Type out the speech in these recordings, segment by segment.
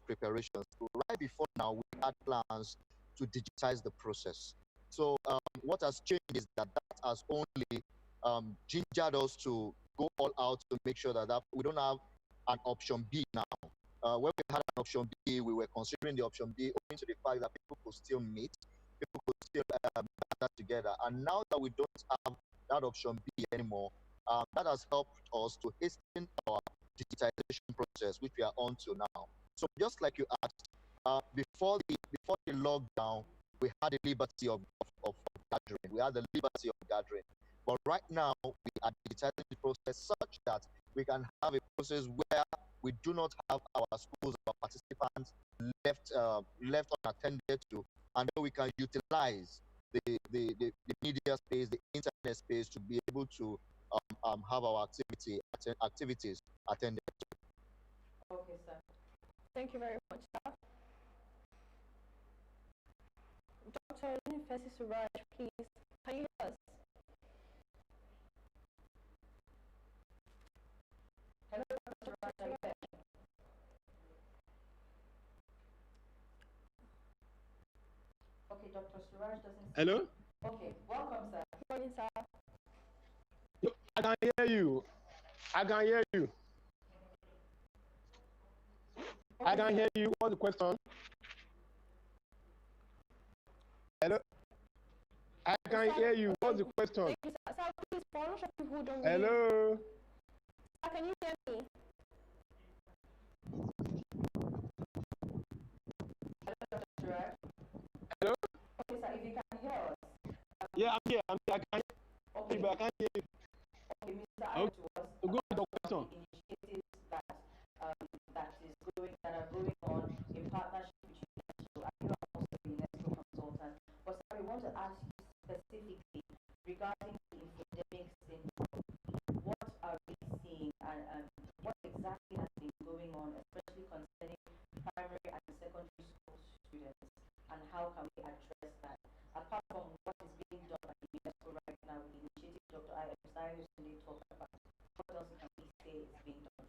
preparations. So right before now, we had plans to digitize the process. So what has changed is that has only gingered us to go all out to make sure that we don't have an option B now. When we had an option B, we were considering the option B owing to the fact that people could still meet, people could still gather together. And now that we don't have that option B anymore, that has helped us to hasten our digitization process, which we are on to now. So just like you asked, before the lockdown, we had the liberty of gathering. We had the liberty of gathering. But right now, we are digitizing the process such that we can have a process where we do not have our schools, our participants left unattended to, and then we can utilize the media space, the internet space to be able to have our activities attended to. Okay, sir. Thank you very much, sir. Dr. University Suraj, please, can you hear us? Hello, Dr. Suraj, are you there? Okay, Dr. Suraj doesn't. Hello? Okay, welcome, sir. Good morning, sir. I can hear you. I can hear you. I can hear you. What's the question? Hello? I can hear you. What's the question? Thank you, sir. Sir, please, for all of people who don't Hello? Sir, can you hear me? Hello, Dr. Suraj. Hello? Okay, sir, if you can hear us. Yeah, I'm here. I can hear you, but I can't hear you. Okay, Mr. Adamu was go with the question. Initiatives that are going on in partnership between UNESCO. I know I'm also a UNESCO consultant, but sir, we want to ask you specifically regarding the infodemic syndrome. What are we seeing, and what exactly has been going on, especially concerning primary and secondary school students, and how can we address that? Apart from what is being done by UNESCO right now with the initiative Dr. I.M. Sunday talked about, what else can we say is being done?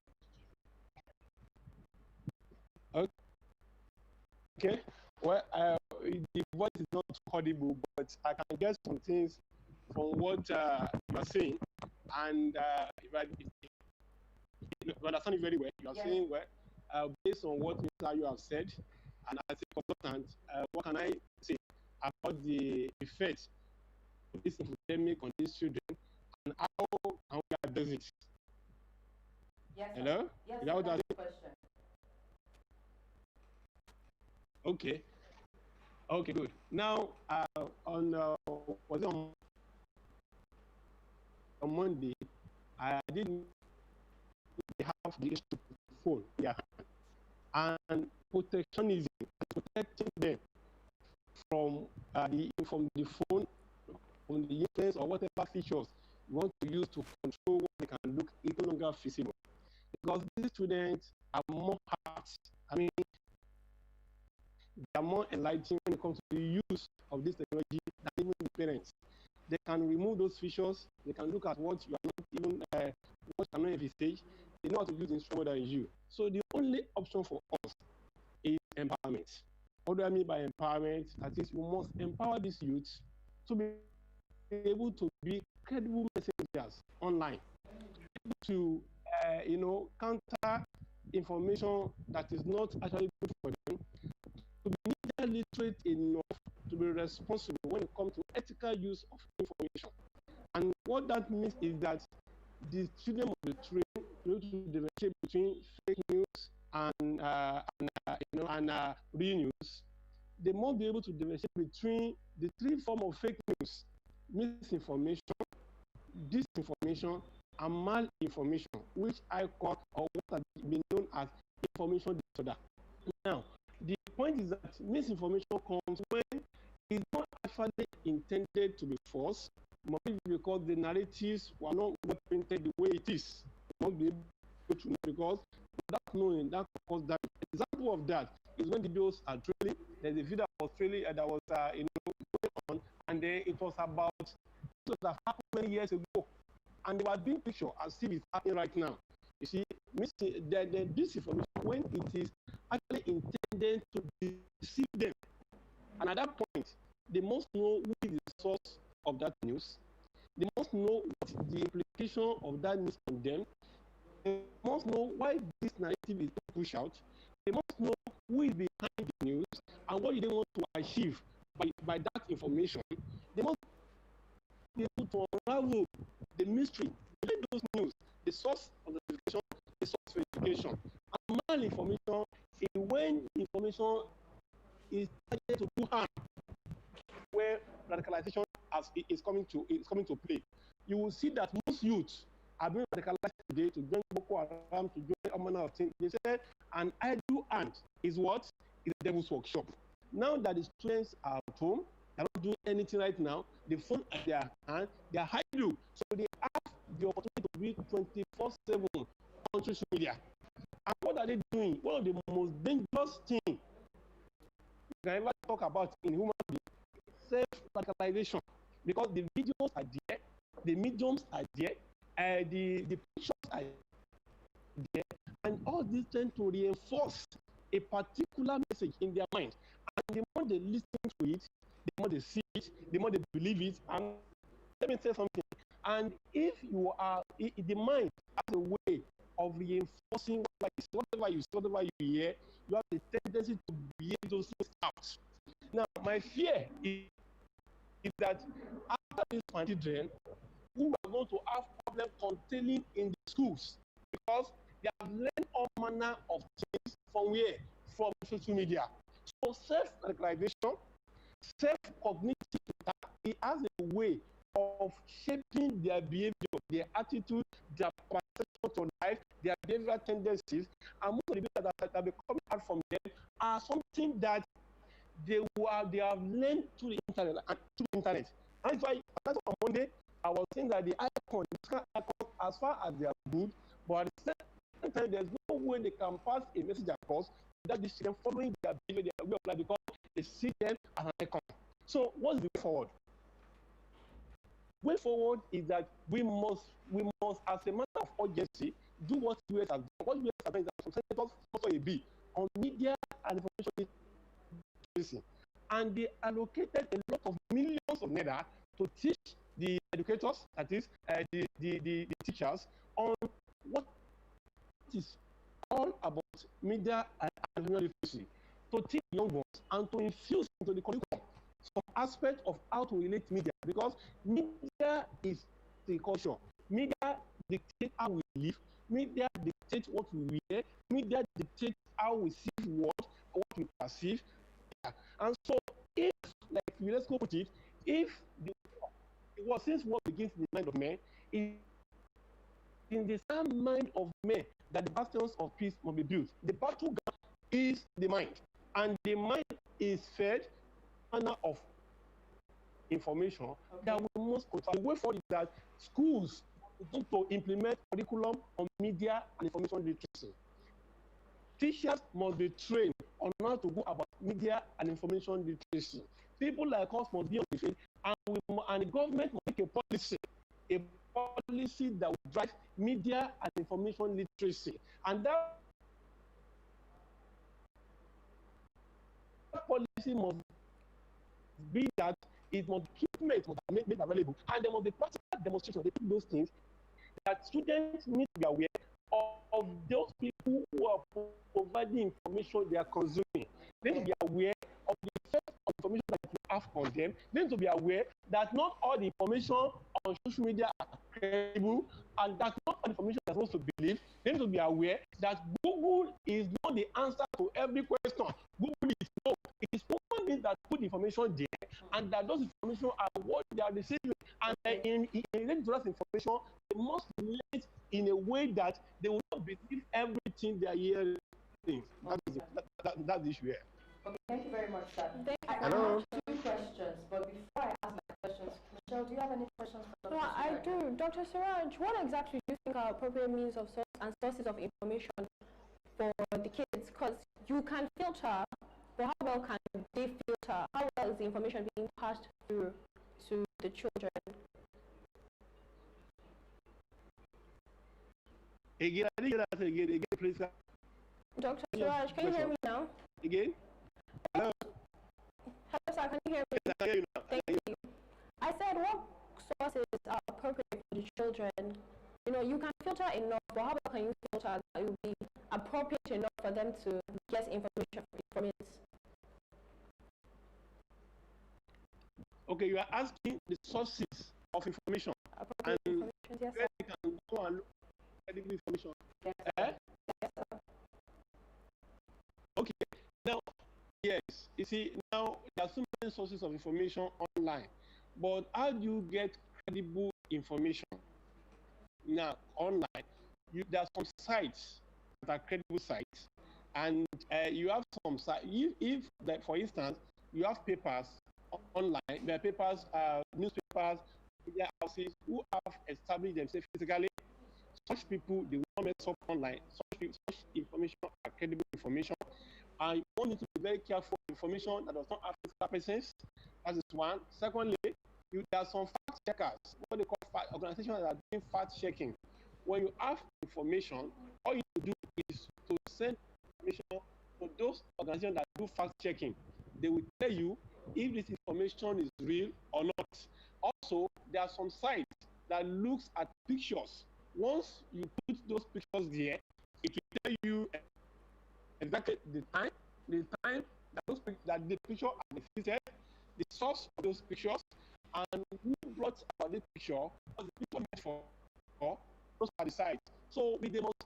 Okay. Well, the voice is not audible, but I can get some things from what you are saying. And if I understand it very well, you are saying, well, based on what Mr. you have said, and as a consultant, what can I say about the effect of this epidemic on these children, and how can we address it? Yes, sir. Hello? Yes, is that what that's the question. Okay. Okay, good. Now, was it on Monday, I didn't have the issue of the phone, and protectionism, protecting them from the phone, from the influence or whatever features you want to use to control what they can look, is no longer feasible. Because these students are more apt, they are more enlightened when it comes to the use of this technology than even the parents. They can remove those features, they can look at what you are not even, what you cannot envisage. They know how to use the instrument that is you. So the only option for us is empowerment. What do I mean by empowerment? That is, we must empower these youths to be able to be credible messengers online, to counter information that is not actually good for them, to be media literate enough to be responsible when it comes to ethical use of information. And what that means is that the children of the train need to differentiate between fake news and real news. They must be able to differentiate between the three forms of fake news: misinformation, disinformation, and malinformation, which I call, or what has been known as, information disorder. Now, the point is that misinformation comes when it's not actually intended to be false, because the narratives were not well printed the way it is. Not be able to know, because without knowing, that causes that. Example of that is when the videos are trailing. There's a video that was going on, and then it was about that happened many years ago, and they were doing picture as if it's happening right now. You see, the disinformation when it is actually intended to deceive them. And at that point, they must know who is the source of that news. They must know what the implication of that news on them. They must know why this narrative is pushed out. They must know who is behind the news and what they want to achieve by that information. They must be able to unravel the mystery behind those news, the source of the information, the source verification. And malinformation is when information is targeted to do harm, where radicalization is coming to play. You will see that most youths are being radicalized today to join Boko Haram, to join all manner of things. They said an idle hand is what? Is the devil's workshop. Now that the students are at home, they're not doing anything right now, the phone at their hand, they are idle. So they have the opportunity to be 24/7 on social media. And what are they doing? One of the most dangerous things you can ever talk about in human beings, self-radicalization. Because the videos are there, the mediums are there, the pictures are there, and all these tend to reinforce a particular message in their mind. And the more they listen to it, the more they see it, the more they believe it. And let me say something. And if you are, the mind has a way of reinforcing whatever you see, whatever you hear, you have the tendency to behave those things out. Now, my fear is that after these children, we are going to have problems containing in the schools because they have learned all manner of things from where? From social media. So self-radicalization, self-cognitive, it has a way of shaping their behavior, their attitude, their perception to life, their behavioral tendencies, and most of the people that are coming out from them are something that they have learned through the internet. And that's why on Monday I was saying that the icons, as far as they are good, but at the same time, there's no way they can pass a message across without the students following their behavior, their way of life, because they see them as an icon. So what's the way forward? Way forward is that we must, as a matter of urgency, do what US has done. What US has done is that some senators sponsor a bill on media and information literacy, and they allocated a lot of millions of naira to teach the educators, that is, the teachers, on what is all about media and information literacy, to teach young ones and to infuse into the curriculum some aspect of how to relate media, because media is the culture. Media dictates how we live. Media dictates what we wear. Media dictates how we see the world, what we perceive. And so, if, like UNESCO put it, if since what begins in the mind of men, in the same mind of men that the bastions of peace must be built. The battleground is the mind, and the mind is fed manner of information that we must control. The way forward is that schools need to implement curriculum on media and information literacy. Teachers must be trained on how to go about media and information literacy. People like us must be on the field, and the government must make a policy that will drive media and information literacy. And that policy must be that it must must be made available, and there must be practical demonstration of those things, that students need to be aware of those people who are providing information they are consuming. They need to be aware of the effect of information that you have on them. They need to be aware that not all the information on social media are credible, and that not all the information they're supposed to believe. They need to be aware that Google is not the answer to every question. Google is no. It is human beings that put information there, and that those information are what they are receiving. And in relation to that information, they must relate in a way that they will not believe everything they are hearing. That's the issue here. Okay, thank you very much, sir. I Hello. have two questions, but before I ask my questions, Michelle, do you have any questions for Dr. No, I Siraj? do. Dr. Siraj, what exactly do you think are appropriate means of source and sources of information for the kids? Because you can filter, but how well can they filter? How well is the information being passed through to the children? Again, I didn't hear that again, please. Dr. Suraj, can you hear me now? Again? Hello? Hello, sir, can you hear me? Yes, I can hear you now. Thank you. I said, what sources are appropriate for the children? You know, you can filter enough, but how about can you filter that it will be appropriate enough for them to get information from it? Okay, you are asking the sources of information. Appropriate And information, yes, where sir. they can go and look at the information. Yes, Eh? Yes, sir. Okay, now, yes, you see, now there are so many sources of information online, but how do you get credible information? Now, online, there are some sites that are credible sites, and you have some sites. If like, for instance, you have papers online, there are papers, newspapers, media houses who have established themselves physically. Such people, they will not mess up online. Such information are credible information. And you want to be very careful of information that does not have physical presence. That is one. Secondly, there are some fact checkers, what they call organizations that are doing fact checking. When you have information, all you do is to send information to those organizations that do fact checking. They will tell you if this information is real or not. Also, there are some sites that looks at pictures. Once you put those pictures there, it will tell you exactly the time that the picture are depicted, the source of those pictures, and who brought about the picture, what the picture meant for. Those are the sites. So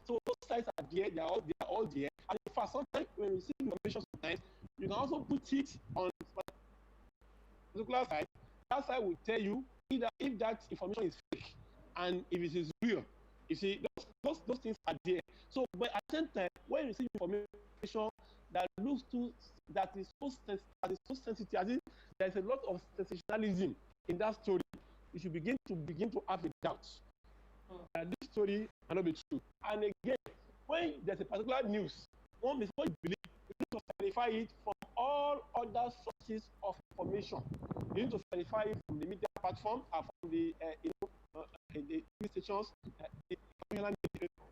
so those sites are there, they are all there. And in fact, sometimes when you see information, sometimes you can also put it on a particular site. That site will tell you if that information is fake and if it is real. You see, those things are there. So, but at the same time, when you see information that is so sensitive, as if there's a lot of sensationalism in that story, you should begin to have a doubt that this story cannot be true. And again, when there's a particular news, before you believe, you need to verify it from all other sources of information. You need to verify it from the media platforms and from the the news stations, the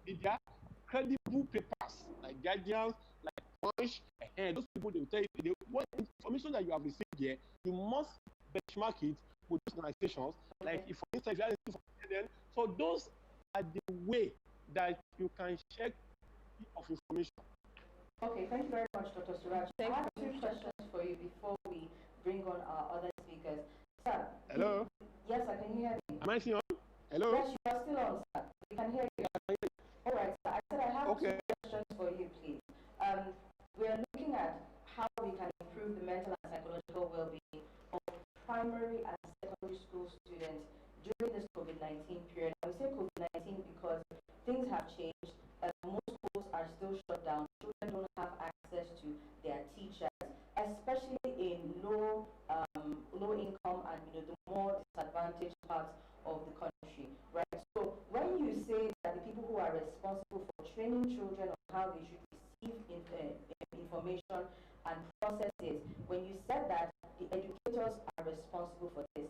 media, credible papers like Guardians, like Punch, and those people, they will tell you what information that you have received here, you must benchmark it with those organizations. Like, if for instance, you have information, so those are the way that you can check of information. Okay, thank you very much, Dr. Suraj. I have two questions for you before we bring on our other speakers. Sir. Hello? Yes, I can hear you. Am I still on? Hello? Yes, you are still on, sir. We can hear you. All right, sir. I said I have two questions for you, please. We are looking at how we can improve the mental and psychological well-being of primary and secondary school students during this COVID-19 period. I would say COVID-19 because things have changed. Most schools are still shut down. Children don't have access to their teachers, especially in low income and the more disadvantaged parts of the country, right? So when you say that the people who are responsible for training children on how they should receive information and process it, when you said that the educators are responsible for this,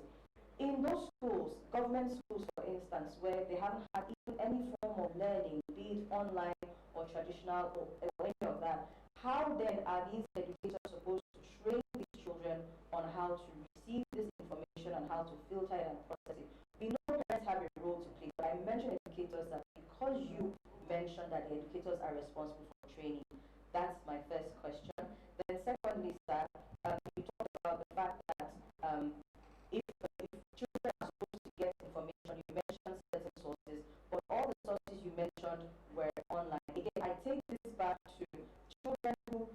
in those schools, government schools for instance, where they haven't had even any form of learning, be it online or traditional or any of that, how then are these educators supposed to train these children on how to receive this information and how to filter it and process it? We know parents have a role to play, but I mentioned educators that because you mentioned that the educators are responsible for training. That's my first question. Then secondly, sir, you talked about the fact that if children are supposed to get information, you mentioned certain sources, but all the sources you mentioned were online. Again, I take this back to children who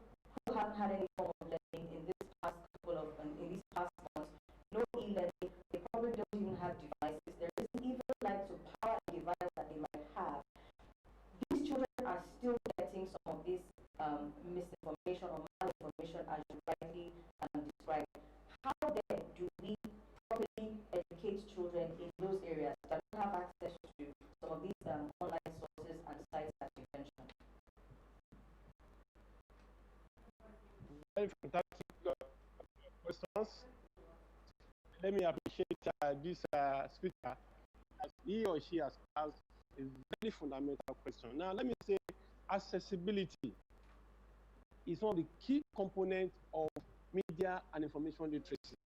haven't had any form of learning in these past months, no e-learning, they probably don't even have devices. There isn't even like to power a device that they might have. These children are still getting some of this misinformation or malinformation as you rightly described. How then do we properly educate children in those areas that don't have access to some of these online sources and sites that you mentioned? Very fantastic questions. Let me appreciate this speaker, as he or she has asked a very fundamental question. Now, let me say accessibility is one of the key components of media and information literacy.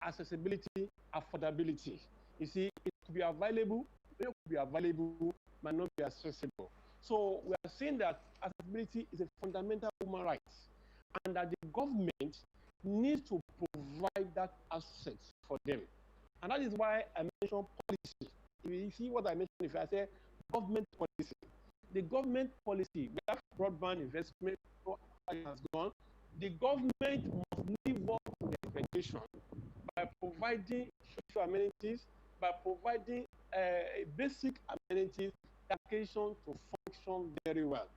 Accessibility, affordability. You see, it could be available, it could be available, might not be accessible. So we are saying that accessibility is a fundamental human right, and that the government needs to provide that access for them. And that is why I mentioned policy. You see what I mentioned if I say government policy. The government policy, we have broadband investment, has gone. The government must live up to the expectation by providing social amenities, by providing basic amenities that occasion to function very well.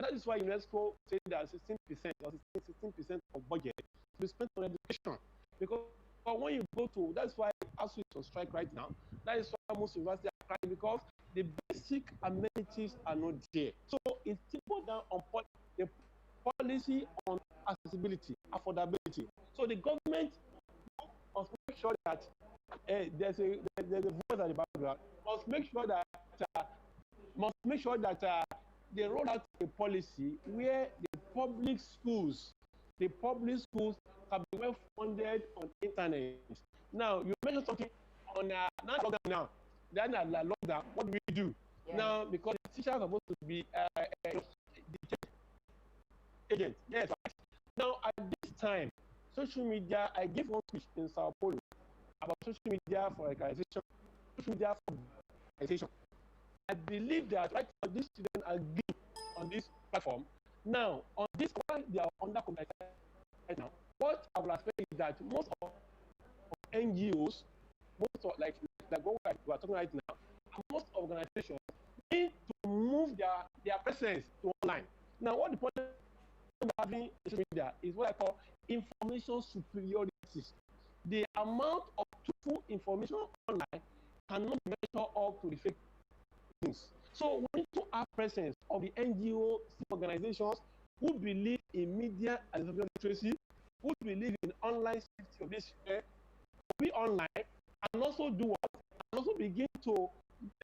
That is why UNESCO said that 16% or 16% of budget to be spent on education. Because when you go to, that's why ASU is on strike right now. That is why most universities are crying, because the basic amenities are not there. So it's important on the policy on accessibility, affordability. So the government must make sure that there's a voice at the background. Must make sure that they roll out a policy where the public schools can be well funded on internet. Now you mentioned something on lockdown now. Then lockdown, what do we do? Yeah. Now, because the teachers are supposed to be agents. Yes. Now at this time, social media, I gave one speech in Sao Paulo about social media for organization, social media for organization. I believe that right now these students are good on this platform. Now, on this, while they are under commercialization right now, what I will expect is that most of NGOs, most of like what we are talking right now, most organizations need to move their presence to online. Now, what the problem of having social media is what I call information superiority. The amount of truthful information online cannot measure up to the fake news. So we need to have presence of the NGO organizations who believe in media and information literacy, who believe in online safety of this be online, and also do what? And also begin to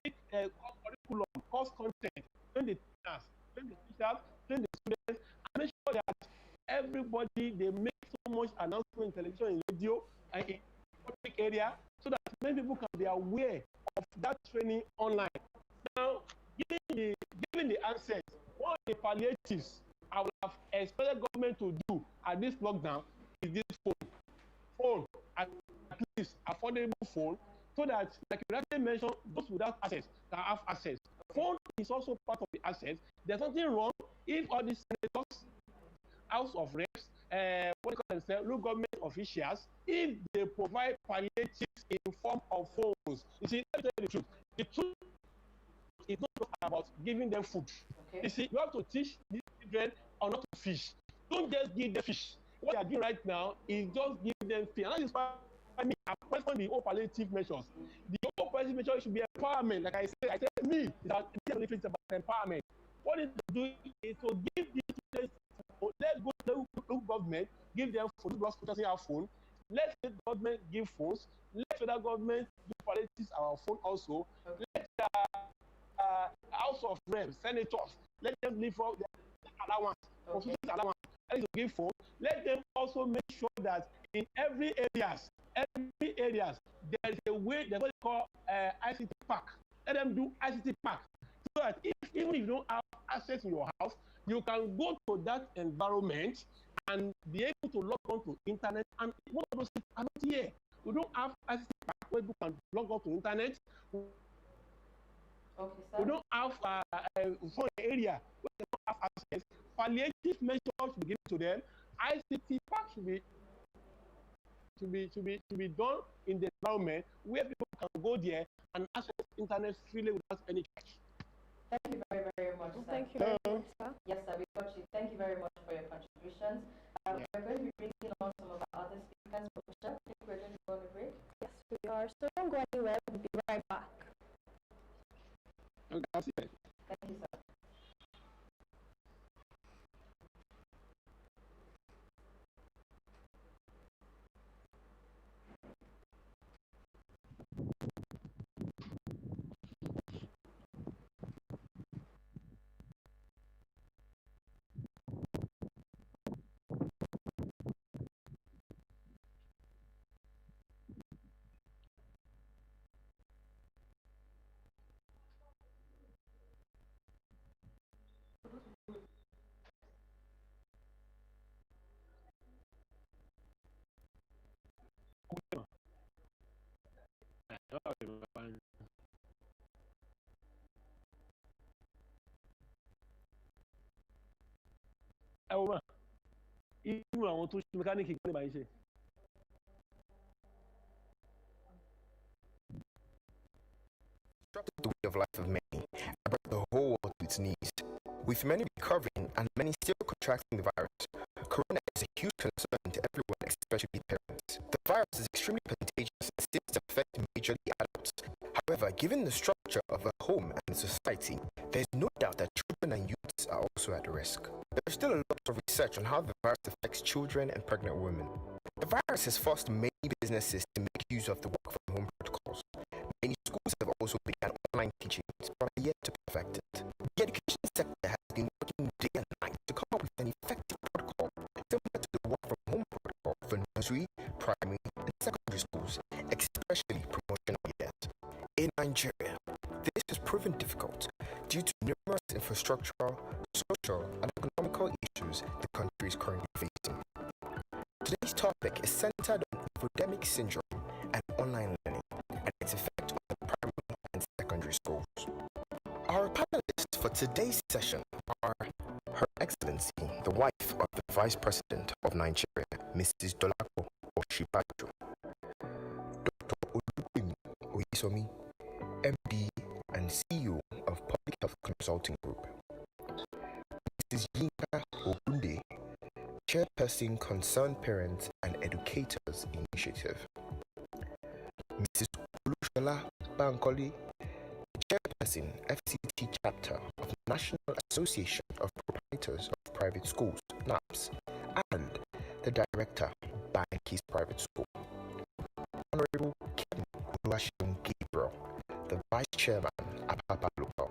make curriculum, course content, train the teachers, train the students, and make sure that everybody, they make so much announcement in television and radio and in public area, so that many people can be aware of that training online. Now, given the answers, one of the palliatives I would have expected government to do at this lockdown is this phone, at least affordable phone, so that, like you rightly mentioned, those without access can have access. Phone is also part of the access. There's nothing wrong if all these senators, House of Reps, what you call themselves, local government officials, if they provide palliatives in form of phones. You see, let me tell you the truth. The truth is not just about giving them food. Okay. You see, you have to teach these children how not to fish. Don't just give them fish. What they are doing right now is just give them fish. And that is why I question the whole palliative measures. The whole palliative measures should be empowerment. Like I said me, that it's about empowerment. What it to do is to give these students, let local government give them phone, because doesn't have phone. Let the government give phones. Let federal government do palliatives our phone also. Okay. Let House of Reps, senators, let them live for their allowance, constitutional allowance. Let them give phone. Let them also make sure that in every areas, there is a way, there's what they call ICT park. Let them do ICT park, so that even if you don't have access in your house, you can go to that environment and be able to log on to internet. And one of those things are not here. We don't have ICT park where people can log on to internet. Okay, sir. We don't have for area where they don't have access. Palliative measures should be given to them. ICT park should be done in the environment where people can go there and access internet freely without any charge. Thank you very, very much, sir. Thank you very much, sir. Yes, sir, we got you. Thank you very much for your contributions. We're going to be bringing on some of our other speakers. I think we're going to go on a break. Yes, we are. So don't go anywhere. We'll be right back. Okay, I'll see you. Thank you, sir. Disrupted the way of life of many and brought the whole world to its knees. With many recovering and many still contracting the virus, corona is a huge concern to everyone, especially parents. The virus is extremely contagious and seems to affect majorly adults. However, given the structure of the home and society, there is no doubt that children and youths are also at risk. There is still a lot of research on how the virus affects children and pregnant women. The virus has forced many businesses to make use of the work from home protocols. Many schools have also begun online teaching, but are yet to perfect it. The education sector has been working day and night to come up with an effective protocol similar to the work from home protocol for nursery, primary, and secondary schools, especially promotional years. In Nigeria, this has proven difficult due to numerous infrastructural, social, and economical issues the country is currently facing. Today's topic is centered on infodemic syndrome and online learning and its effect on the primary and secondary schools. Our panelists for today's session are Her Excellency, the wife of the Vice President of Nigeria, Mrs. Dolapo Oshibajo, Dr. Olupimi Oyesomi, MD and CEO of Public Health Consulting Group, Mrs. Yinka Ogunde, Chairperson Concerned Parents and Educators Initiative, Mrs. Olushola Bankole, Chairperson FCT Chapter of National Association of Proprietors of Private Schools, NAPS, and the Director, Bankis Private School, Honorable Ken Oluwaseun Gabriel, the Vice Chairman, Apapa Local,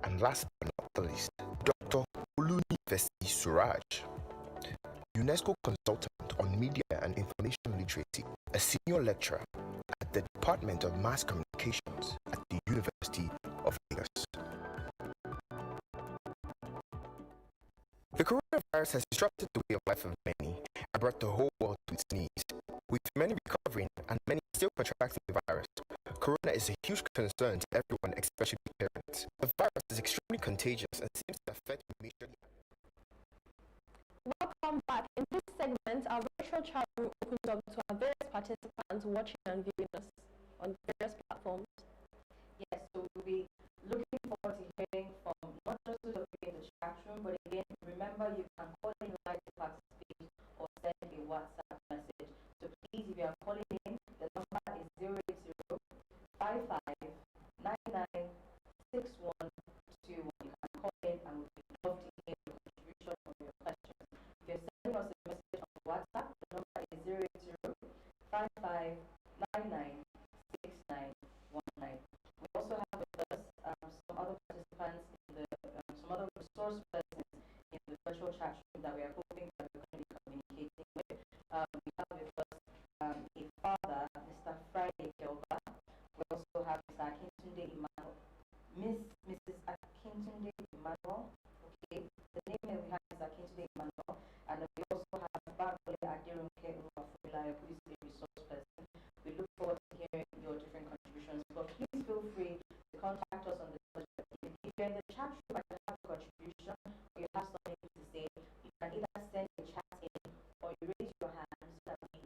and last but not the least, Dr. Oluni Vesti Suraj, UNESCO consultant on media and information literacy, a senior lecturer at the Department of Mass Communications at the University of Lagos. The coronavirus has disrupted the way of life of many and brought the whole world to its knees. With many recovering and many still contracting the virus, corona is a huge concern to everyone, especially parents. The virus is extremely contagious and seems to affect majorly. Welcome back. In this segment, our virtual chat room opens up to our various participants watching and viewing us on various platforms. Yes, so we'll be looking forward to hearing from not just those of you in the chat room, but again, remember you can call in live to participate or send a WhatsApp message. So please, if you are calling in, the number is 080-55-99-6121. You can call in and we would love to hear your contribution or your questions. If you're sending us a message on WhatsApp, the number is 080-55-99-6919. We also have with us some other participants in the some other resource persons in the virtual chat room that we are hoping that we're going to be communicating with. We have with us a father, Mr. Friday Kelba. We also have Mr. Akintunde Emmanuel, Mrs. Akintunde Emmanuel. Okay, the name that we have is Akintunde Emmanuel, and we also have Bankole Adirunke Umafumilayo, who is a resource person. We look forward to hearing your different contributions, but please feel free to contact us on the subject. If you're in the chat room and you have a contribution or you have something to say, you can either send a chat in or you raise your hand so that we can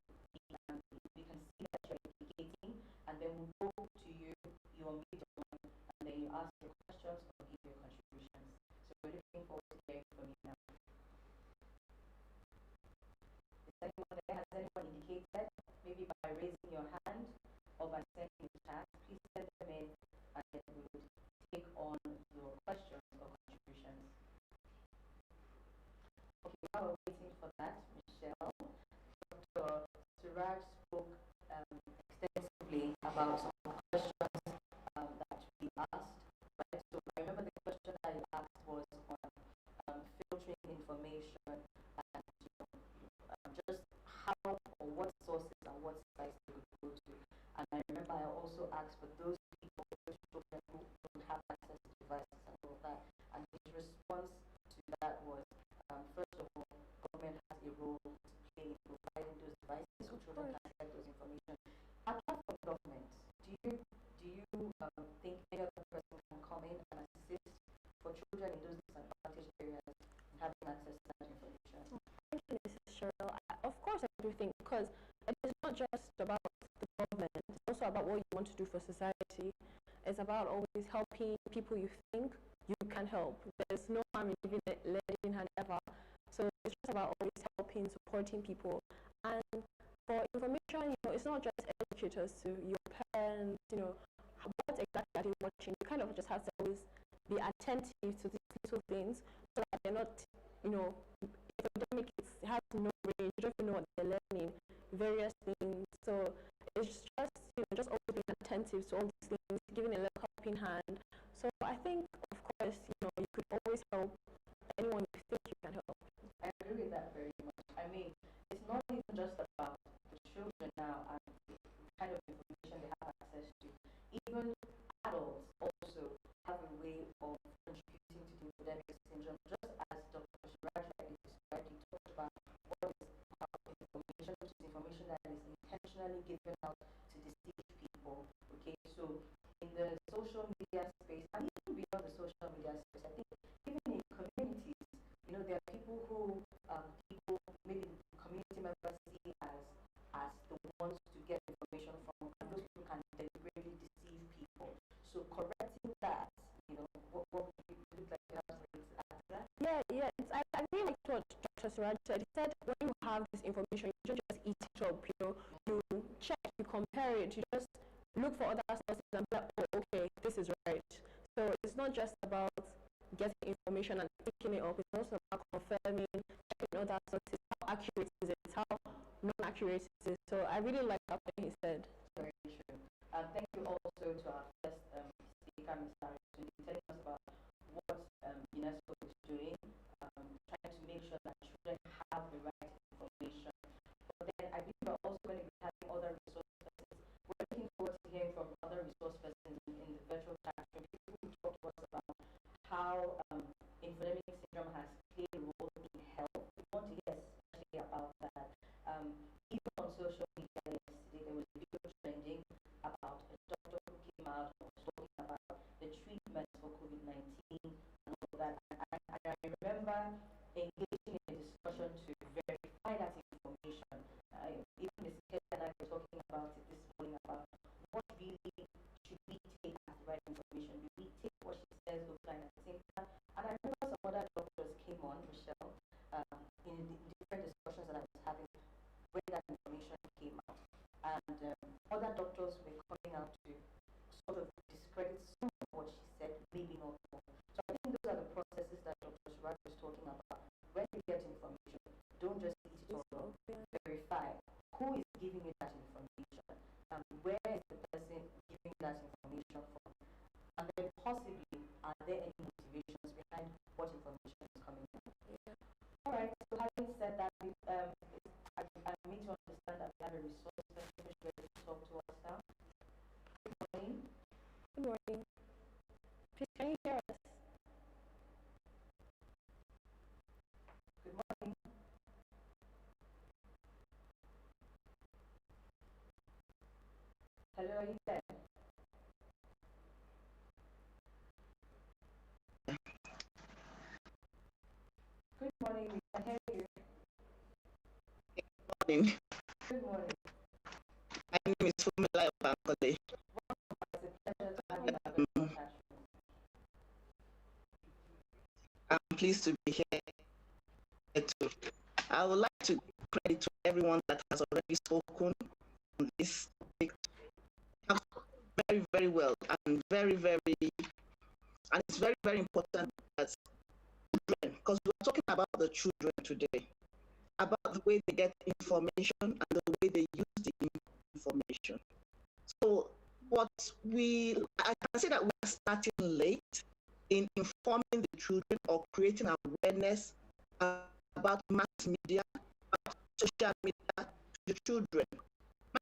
see that you're indicating, and then we'll go to you, you unmute your mic, and then you ask your questions or give your contributions. So we're looking forward to hearing from you now. Is anyone there? Has anyone indicated? Maybe by raising your hand or by sending a chat, please send them in and then we would take on your questions or contributions. Okay, while we're waiting for that, Michelle, Dr. Suraj spoke extensively about some of the questions that we asked. Right? So I remember the question that you asked was on filtering information and just how or what sources and what sites they could go to. And I remember I also asked for those people, those children who don't have access to devices and all of that. And his response to that was, first of all, government has a role to play in providing those devices so children can get those information. Apart from government, do you Cheryl. Of course, I do think, because it is not just about the government, it's also about what you want to do for society. It's about always helping people you think you can help. There's no harm in giving a lending hand ever. So it's just about always helping, supporting people. And for information, it's not just educators to your parents, what exactly are they watching? You kind of just have to always be attentive to these little things so that they're not, academic, it has no range, you don't even know what they're learning, various things. So it's just always being attentive to all these things, giving a little helping hand. So I think, of course, you could always help anyone you think you can help. I agree with that very much. I mean, it's not even just about the children now and the kind of information they have access to. Even adults also have a way of contributing to the epidemic syndrome, just as Dr. Shuaibu rightly described. He talked about what is information, which is information that is intentionally given out to deceive people. Okay, so in the social media space, and even beyond the social media space, I think even in communities, there are people who people maybe community members see as the ones to get information from, and those people can deliberately deceive people. So correcting that, what would you look like you have to add to that? Yeah. I really like what Dr. Suraj said. He said when you have this information, you don't just eat it up. You check, you compare it, you just look for other sources and be like, oh, okay, this is right. So it's not just about getting information and picking it up, it's also about confirming, checking other sources, how accurate is it, how non-accurate is it. So I really like that thing he said. Very true. Thank you also to our first speaker, Mr. Arjun, telling us about what UNESCO is doing, trying to make sure that children have the right information. But then I believe we're also going to be having other resource persons. We're looking forward to hearing from other resource persons in the virtual classroom, people who talk to us about how infodemic syndrome has played a role in health. We want to hear especially about that. Even on social media yesterday, there was a video trending about a doctor who came out and was talking about the treatment for COVID-19 and all that. And I remember engaging in a discussion to verify that information. Even Ms. Kelly and I were talking about it this morning about what really should we take as the right information. Do we take what she says offline at the same time? And I remember some other doctors came on, Michelle, in the different discussions that I was having when that information came out. And other doctors were coming out to sort of discredit some of what she said, maybe not all. So I think those are the processes that Dr. Shuaibu was talking about. When you get information, don't just eat it all. Verify who is giving you that information, and where is the person giving that information from, and then possibly are there any motivations behind what information is coming in. All right. So having said that, I need to understand that we have a resource person who's ready to talk to us now. Good morning. Good morning. Please, can you hear us? Good morning. Hello, are you there? Good morning, we can hear you. Good morning. Good morning. My name is Fumila Bankole. It's a pleasure to have you in our virtual classroom. I'm pleased to be here too. I would like to give credit to everyone that has already spoken on this topic. Very, very well, and it's very, very important that children, because we're talking about the children today, about the way they get information and the way they use the information. So I can say that we are starting late in informing the children or creating awareness about mass media, about social media to the children.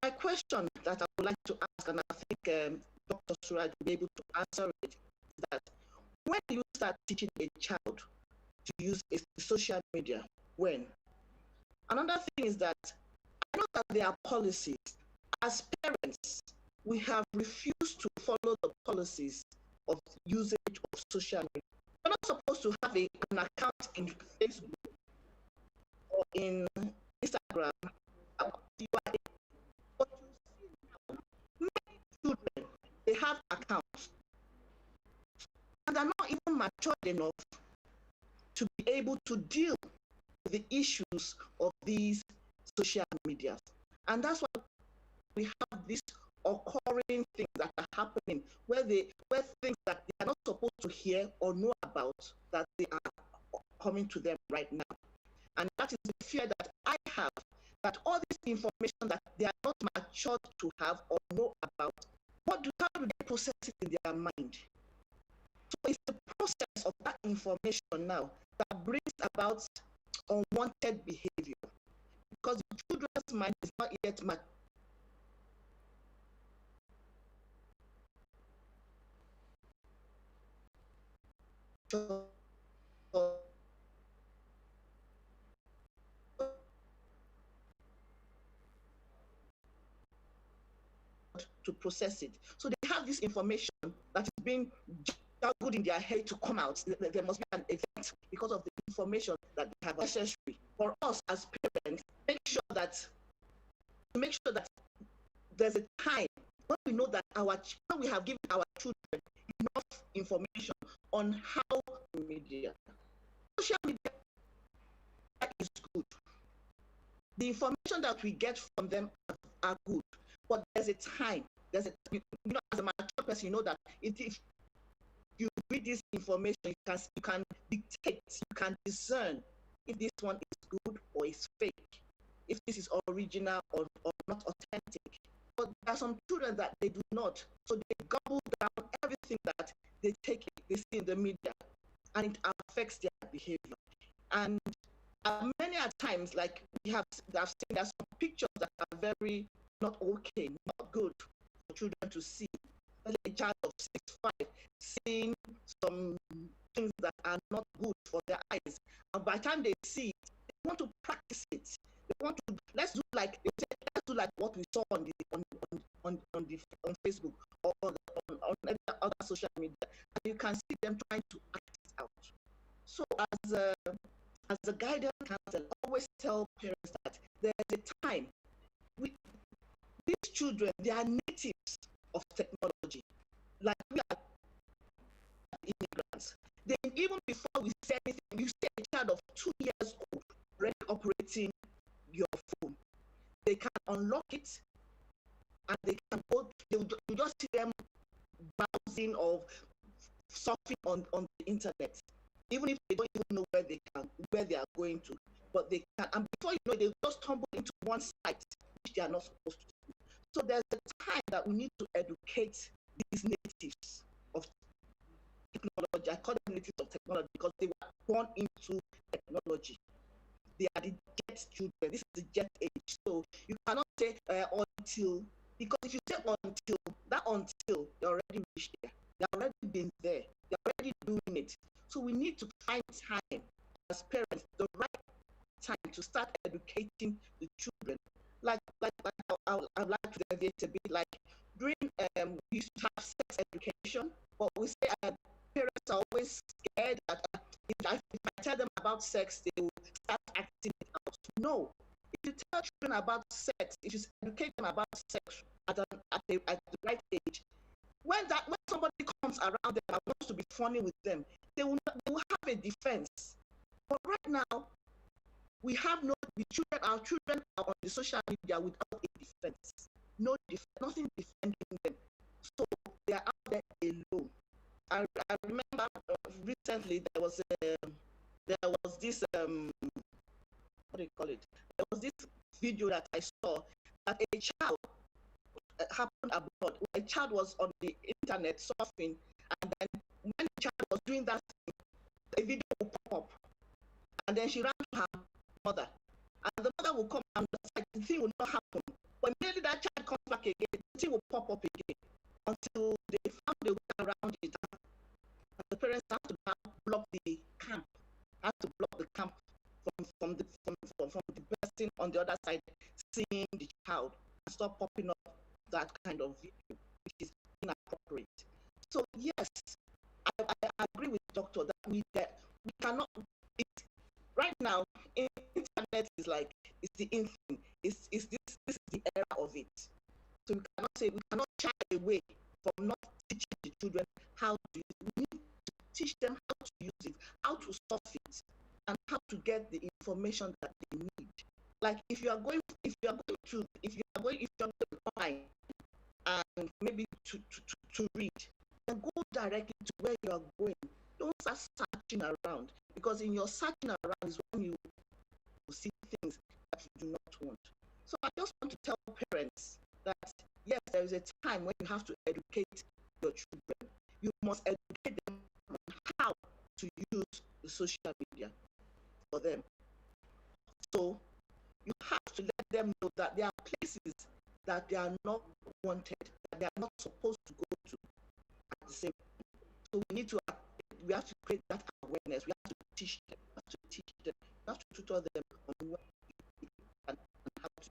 My question that I would like to ask, and I think Dr. Suraj will be able to answer it, is that when do you start teaching a child to use social media? When? Another thing is that I know that there are policies. As parents, we have refused to follow the policies of usage of social media. We're not supposed to have an account in Facebook or in Instagram, you are, but you see now, many children, they have accounts and are not even matured enough to be able to deal with the issues of these social medias. And that's why we have these occurring things that are happening where things that they are not supposed to hear or know about, that they are coming to them right now. And that is the fear that I have, that all this information that they are not matured to have or know about, how do they process it in their mind? So it's the process of that information now that brings about unwanted behavior, because the children's mind is not yet matured to process it. So they have this information that is being juggled in their head to come out. There must be an event because of the information that they have necessary. For us as parents, make sure that there's a time when we know that when we have given our children enough information on how media. Social media is good. The information that we get from them are good, but there's a time. As a mature person, you know that if you read this information, you can dictate, you can discern if this one is good or is fake, if this is original or not authentic. But there are some children that they do not, so they gobble down everything that they see in the media, and it affects their behavior. And many a times, like I've seen, there are some pictures that are very not okay, not good for children to see. A child of 6'5" seeing some things that are not good for their eyes, and by the time they see it, they want to practice it. They want to let's do like what we saw on Facebook or on other social media, and you can see them trying to act it out. So as a guidance counselor, I always tell parents that there's a time. These children, they are natives of technology, like we are immigrants. Then even before we say anything, you see a child of 2 years old already operating your phone. They can unlock it, and they can go. You just see them browsing or surfing on the internet, even if they don't even know where they are going to. But they can, and before you know, they just tumble into one site which they are not supposed to do. So there's a time that we need to educate these natives of technology. I call them natives of technology because they were born into technology. They are the jet children. This is the jet age. So you cannot say until, because if you say until, they're already reached there. They've already been there. They're already doing it. So we need to find time as parents, the right time to start educating the children. Like I'd like to deviate a bit. Like during we used to have sex education, but we say parents are always scared that if I tell them about sex, they will start acting it out. No, if you tell children about sex, if you educate them about sex at the right age, when somebody comes around them and wants to be funny with them, they will have a defense. But right now, our children are on the social media without a defense. Nothing defending them. So they are out there alone. I remember recently there was this what do you call it? There was this video that I saw that a child happened abroad. A child was on the internet surfing, and then when the child was doing that thing, a video will pop up, and then she ran to her mother, and the mother will come and the thing will not happen. But immediately that child comes back again, the thing will pop up again until they found a way around it. And the parents have to block the camp, from the person on the other side seeing the child, and stop popping up that kind of video, which is inappropriate. So yes, I agree with the doctor that we cannot. Right now, internet is like, it's the in thing. It's this is the era of it. So we cannot shy away from not teaching the children how to use it. We need to teach them how to use it, how to surf it, and how to get the information that they need. Like if you are going online and maybe to read, then go directly to where you are going. Don't start searching around, because in your searching around is when you see things that you do not want. So I just want to tell parents that yes, there is a time when you have to educate your children. You must educate them on how to use the social media for them. So you have to let them know that there are places that they are not wanted, that they are not supposed to go to at the same time. So we have to create that awareness. We have to teach them. We have to tutor them on what and how to.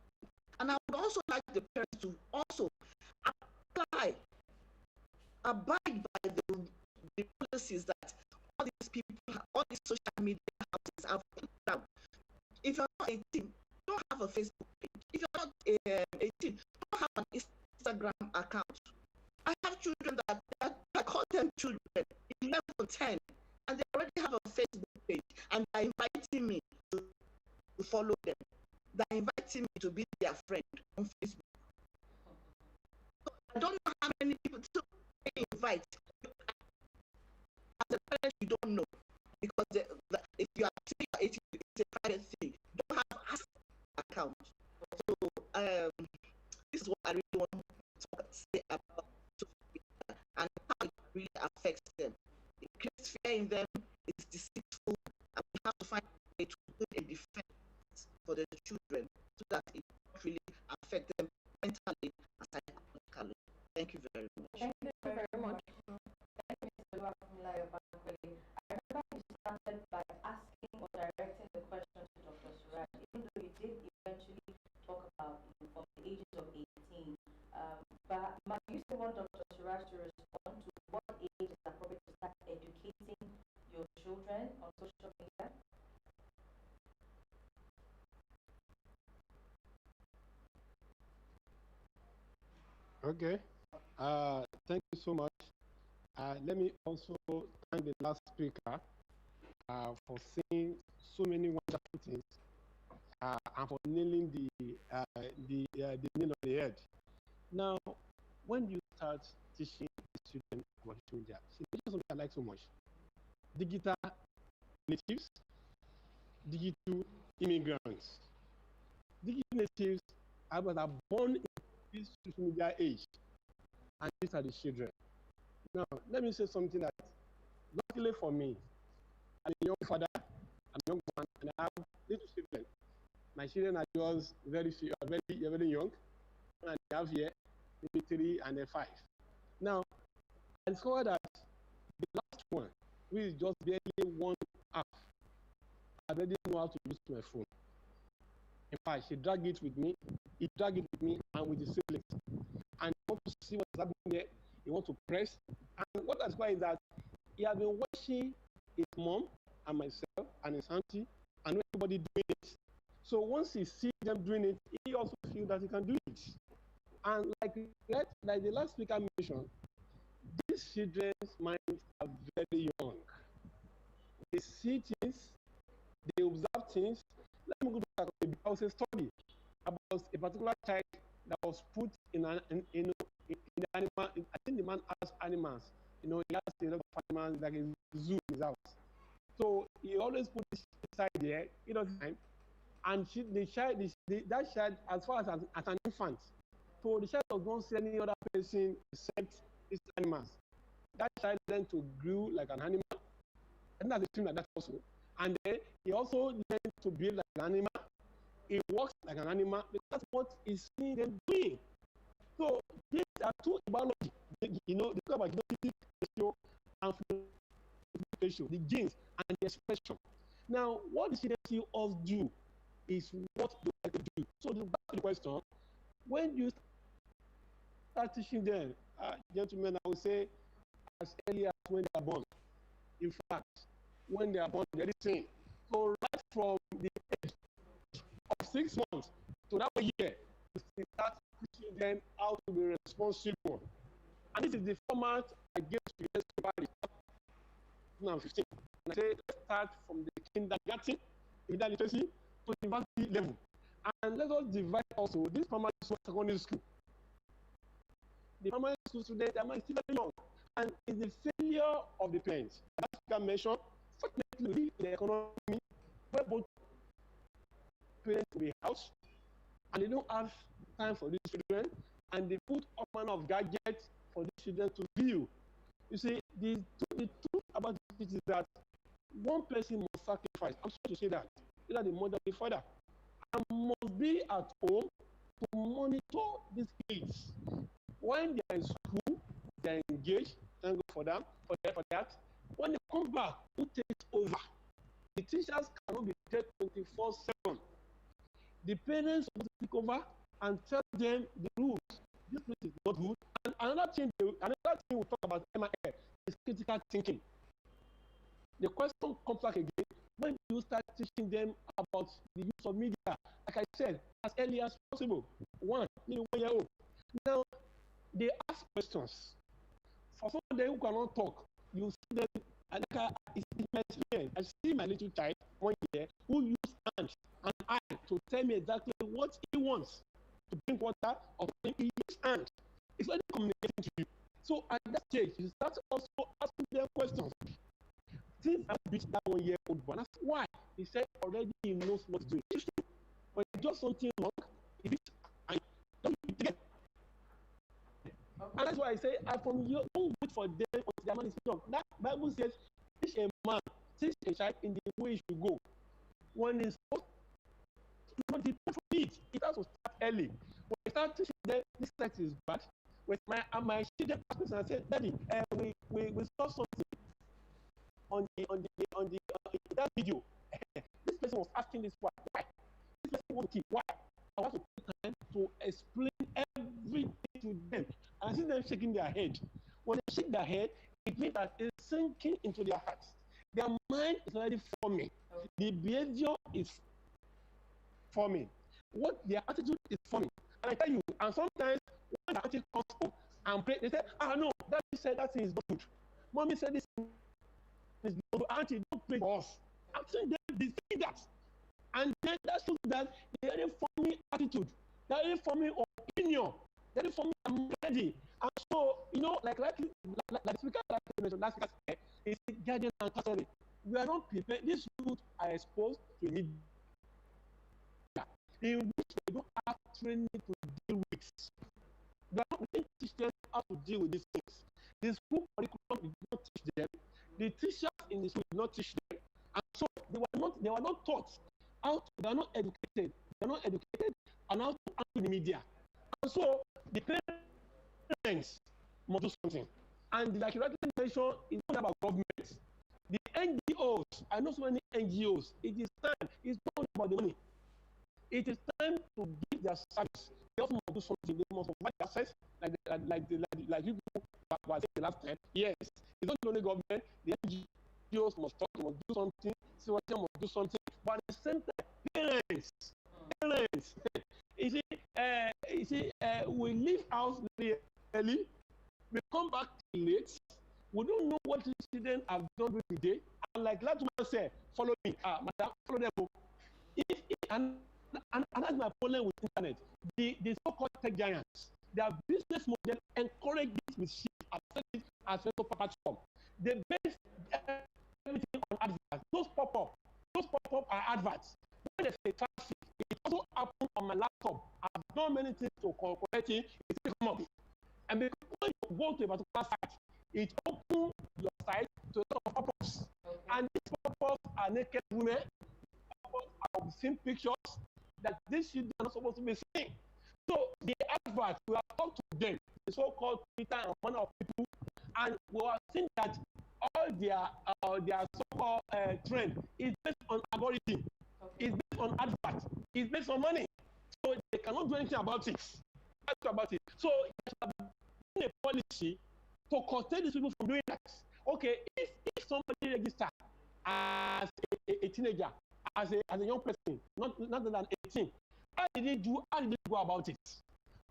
And I would also like the parents to also abide by the policies that all these people, all these social media houses have put down. If you're not 18, don't have a Facebook page. If you're not 18, don't have an Instagram account. I have children that I call them children, 11, 10, and they already have a Facebook page, and they're inviting me to follow them. They're inviting me to be their friend on Facebook. So I don't know how many people to invite. As a parent, you don't know, because if you are 18, it's a private thing. You don't have an account. So this is what I really want to say about social media and how it really affects them. It creates fear in them. It's deceitful, and we have to find a way to put a defense for the children so that it not really affect them mentally and psychologically. Thank you very much. Thank you very much. Thank you, Mr. Oluwafemilayo Bankole. I remember you started by asking or directing the question to Dr. Suraj, even though you did eventually talk about from the ages of 18. But you still want Dr. Suraj to respond to what age is appropriate to start educating your children on social media? Okay. Thank you so much. Let me also thank the last speaker for saying so many wonderful things and for nailing the nail on the head. Now, when you start teaching students about social media, see, this is something I like so much. Digital natives, digital immigrants. Digital natives are born in this social media age, and these are the children. Now, let me say something that, luckily for me, I'm a young father, I'm a young man, and I have little children. My children are just very young, and they have here maybe 3 and 5. Now, I discovered that the last one, who is just barely 1 half, I already know how to use my phone. In fact, he dragged it with me, and with the siblings. And he wants to see what's happening there. He wants to press. And what that's why is that he has been watching his mom and myself and his auntie and everybody doing it. So once he sees them doing it, he also feels that he can do it. And like the last speaker mentioned, these children's minds are very young. They see things, they observe things. Let me go back. There was a study about a particular child that was put in the animal. I think the man has animals. He has a lot of animals, like a zoo in his house. So he always put this inside there, time. And that child, as far as an infant, so the child does not see any other person except these animals. That child learned to grow like an animal. And that's a thing like that also. And then he also learned to build like an animal. He walks like an animal. That's what he's seeing them doing. So these are two biology. They talk about genetic ratio and ratio, the genes and the expression. Now, what the children see us do is what they like to do. So back to the question, when you start teaching them, gentlemen, I would say as early as when they are born. In fact, when they are born, they're saying. So right from the age of 6 months to that 1 year, we start teaching them how to be responsible. And this is the format I gave to you yesterday, 2015. And I say, let's start from the kindergarten, middle literacy, to university level. And let us divide also this primary school, secondary school. The primary school students are still very young, and it's the failure of the parents. As you can mention, fortunately, in the economy, where both parents will be house, and they don't have time for these children, and they put all manner of gadgets for these children to view. You see, the truth about it is that one person must sacrifice. I'm sorry to say that. Either the mother or the father. And must be at home to monitor these kids. When they are in school, they are engaged. Thank God for them, for that. When they come back, who takes over? The teachers cannot be there 24/7. The parents must take over and tell them the rules. This place is not good. And another thing we'll talk about MIL is critical thinking. The question comes back again, when you start teaching them about the use of media, like I said, as early as possible, 1 year old. Now, they ask questions. For somebody who cannot talk, you see them, and it's my experience. I see my little child, 1 year, who used hands and eye to tell me exactly what he wants to drink water or he uses hands. It's already communicating to you. So at that stage, you start also asking them questions. Since I reached that 1 year old boy, that's why he said already he knows what to do. When he does something wrong, he beats and don't do it again. And that's why I say, from you, don't wait for them until their man is young. That Bible says, teach a man, teach a child in the way he should go. When he's supposed to not depend from it, it has to start early. When I start teaching them, this sex is bad. With my children ask me and I said, Daddy, we saw something on that video. This person was asking this why. This person wants to keep why. I want to take time to explain everything to them. And I see them shaking their head. When they shake their head, it means that it's sinking into their hearts. Their mind is already forming. The behavior is forming. What their attitude is forming. And I tell you, and sometimes when the attitude comes up and pray, they say, no, Daddy said that thing is not good. Mommy said this is not good. Auntie, don't pray for us. I'm saying they say that. And then that shows that they're already forming attitude. They're already forming opinion. They're already forming ready. And so, like speaker like mentioned last week, it's guardian and custody. We are not prepared. These youth are exposed to need in which they don't have training to deal with. We didn't teach them how to deal with these things. The school curriculum did not teach them. The teachers in the school did not teach them. And so they were not taught how to, they are not educated. They are not educated on how to handle the media. And so the parents must do something. And like you rightly mentioned, it's not about government. The NGOs, I know so many NGOs, it is time, it's not about the money. It is time to give their service. They also must do something. They must provide access, like you were saying last time. Yes, it's not only government. The NGOs must talk, must do something. CSDP must do something. But at the same time, parents. You see, we leave house very early. We come back late. We don't know what the students have done with the day. And like that woman said, follow me. Madam, follow them. And that's my problem with internet. The so-called tech giants, their business model encourage this with shit as a platform. They base everything on adverts. Those pop-up are adverts. When there's a traffic, it also happens on my laptop. I've done many things to correct it. It will come up. And because when you go to a particular site, it opens your site to a lot of pop-ups. Okay. And these pop-ups are naked women. Pop-ups are obscene pictures that these children are not supposed to be seeing. So the adverts, we have talked to them, the so-called Twitter and one of people, and we have seen that all their so-called trend is based on algorithm, okay. It's based on adverts, it's based on money. So they cannot do anything about it. So there's a policy to curtail these people from doing that. Okay, if somebody registers as a teenager as a young person, not than 18. How did they go about it?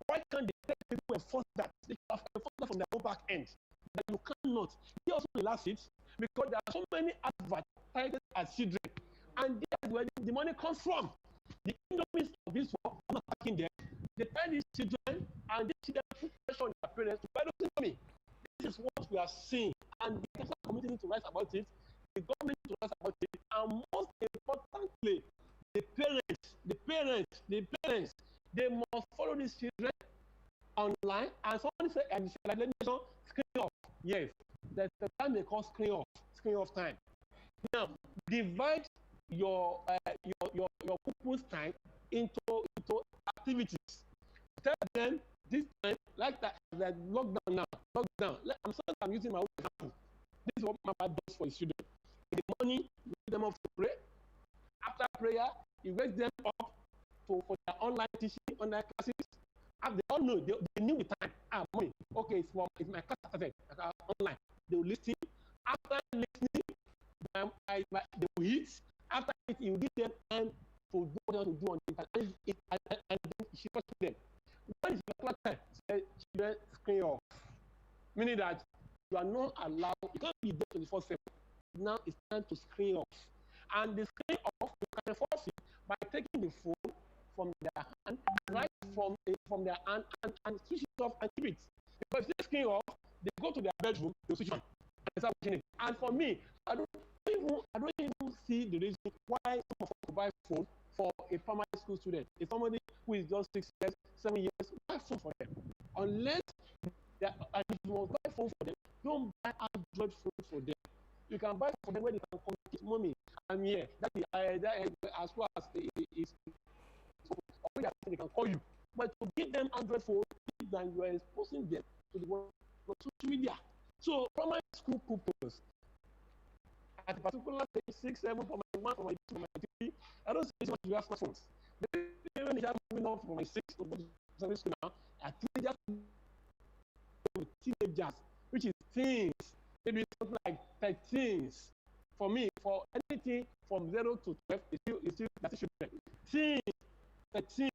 Why can't they let people enforce that? They can enforce that from their own back end. That you cannot. They also relax it because there are so many adverts targeted at children, and that's where the money comes from. The economics of this world are not attacking them. They pay these children, and these children put pressure on their parents to pay those money. This is what we are seeing, and the international community need to write about it. The government needs to write about it, and most importantly, the parents, they must follow these children online. And someone said, and let me mention screen off. Yes, there's the time they call screen off time. Now, divide your pupils' time into activities. Tell them this time, like lockdown now. I'm using my own example. This is what my dad does for his students. In the morning, you wake them up to pray. After prayer, you wake them up for their online teaching, online classes. They all know, they knew the time. Morning. Okay, it's my class started online. They will listen. After listening, they will eat. After it, you give them time to do what they want to do on the internet, and then she talks to them. When is the class time? Children screen off. Meaning that you are not allowed, you can't be there 24/7. Now it's time to screen off. And the screen off, you can enforce it by taking the phone from their hand, right from their hand, and switch it off and keep it. Because if they screen off, they go to their bedroom, they switch on, and start watching it. And for me, I don't even see the reason why some of us buy phone for a primary school student. If somebody who is just 6 years, 7 years, buy phone for them. Unless and if you must buy phone for them, don't buy Android phone for them. You can buy for them where they can communicate. Mommy, I'm here. As well as they can call you. But to give them Android phone, then you are exposing them to the world of social media. So primary school pupils, at a particular stage, 6, 7, for my 1, for my 2, for my 3, I don't say so much you have smartphones. When they are moving on from my 6 to secondary school now, are teenagers, which is teens, maybe something like 13s. For me, for anything from 0 to 12, it's still that's children. Teens, 13,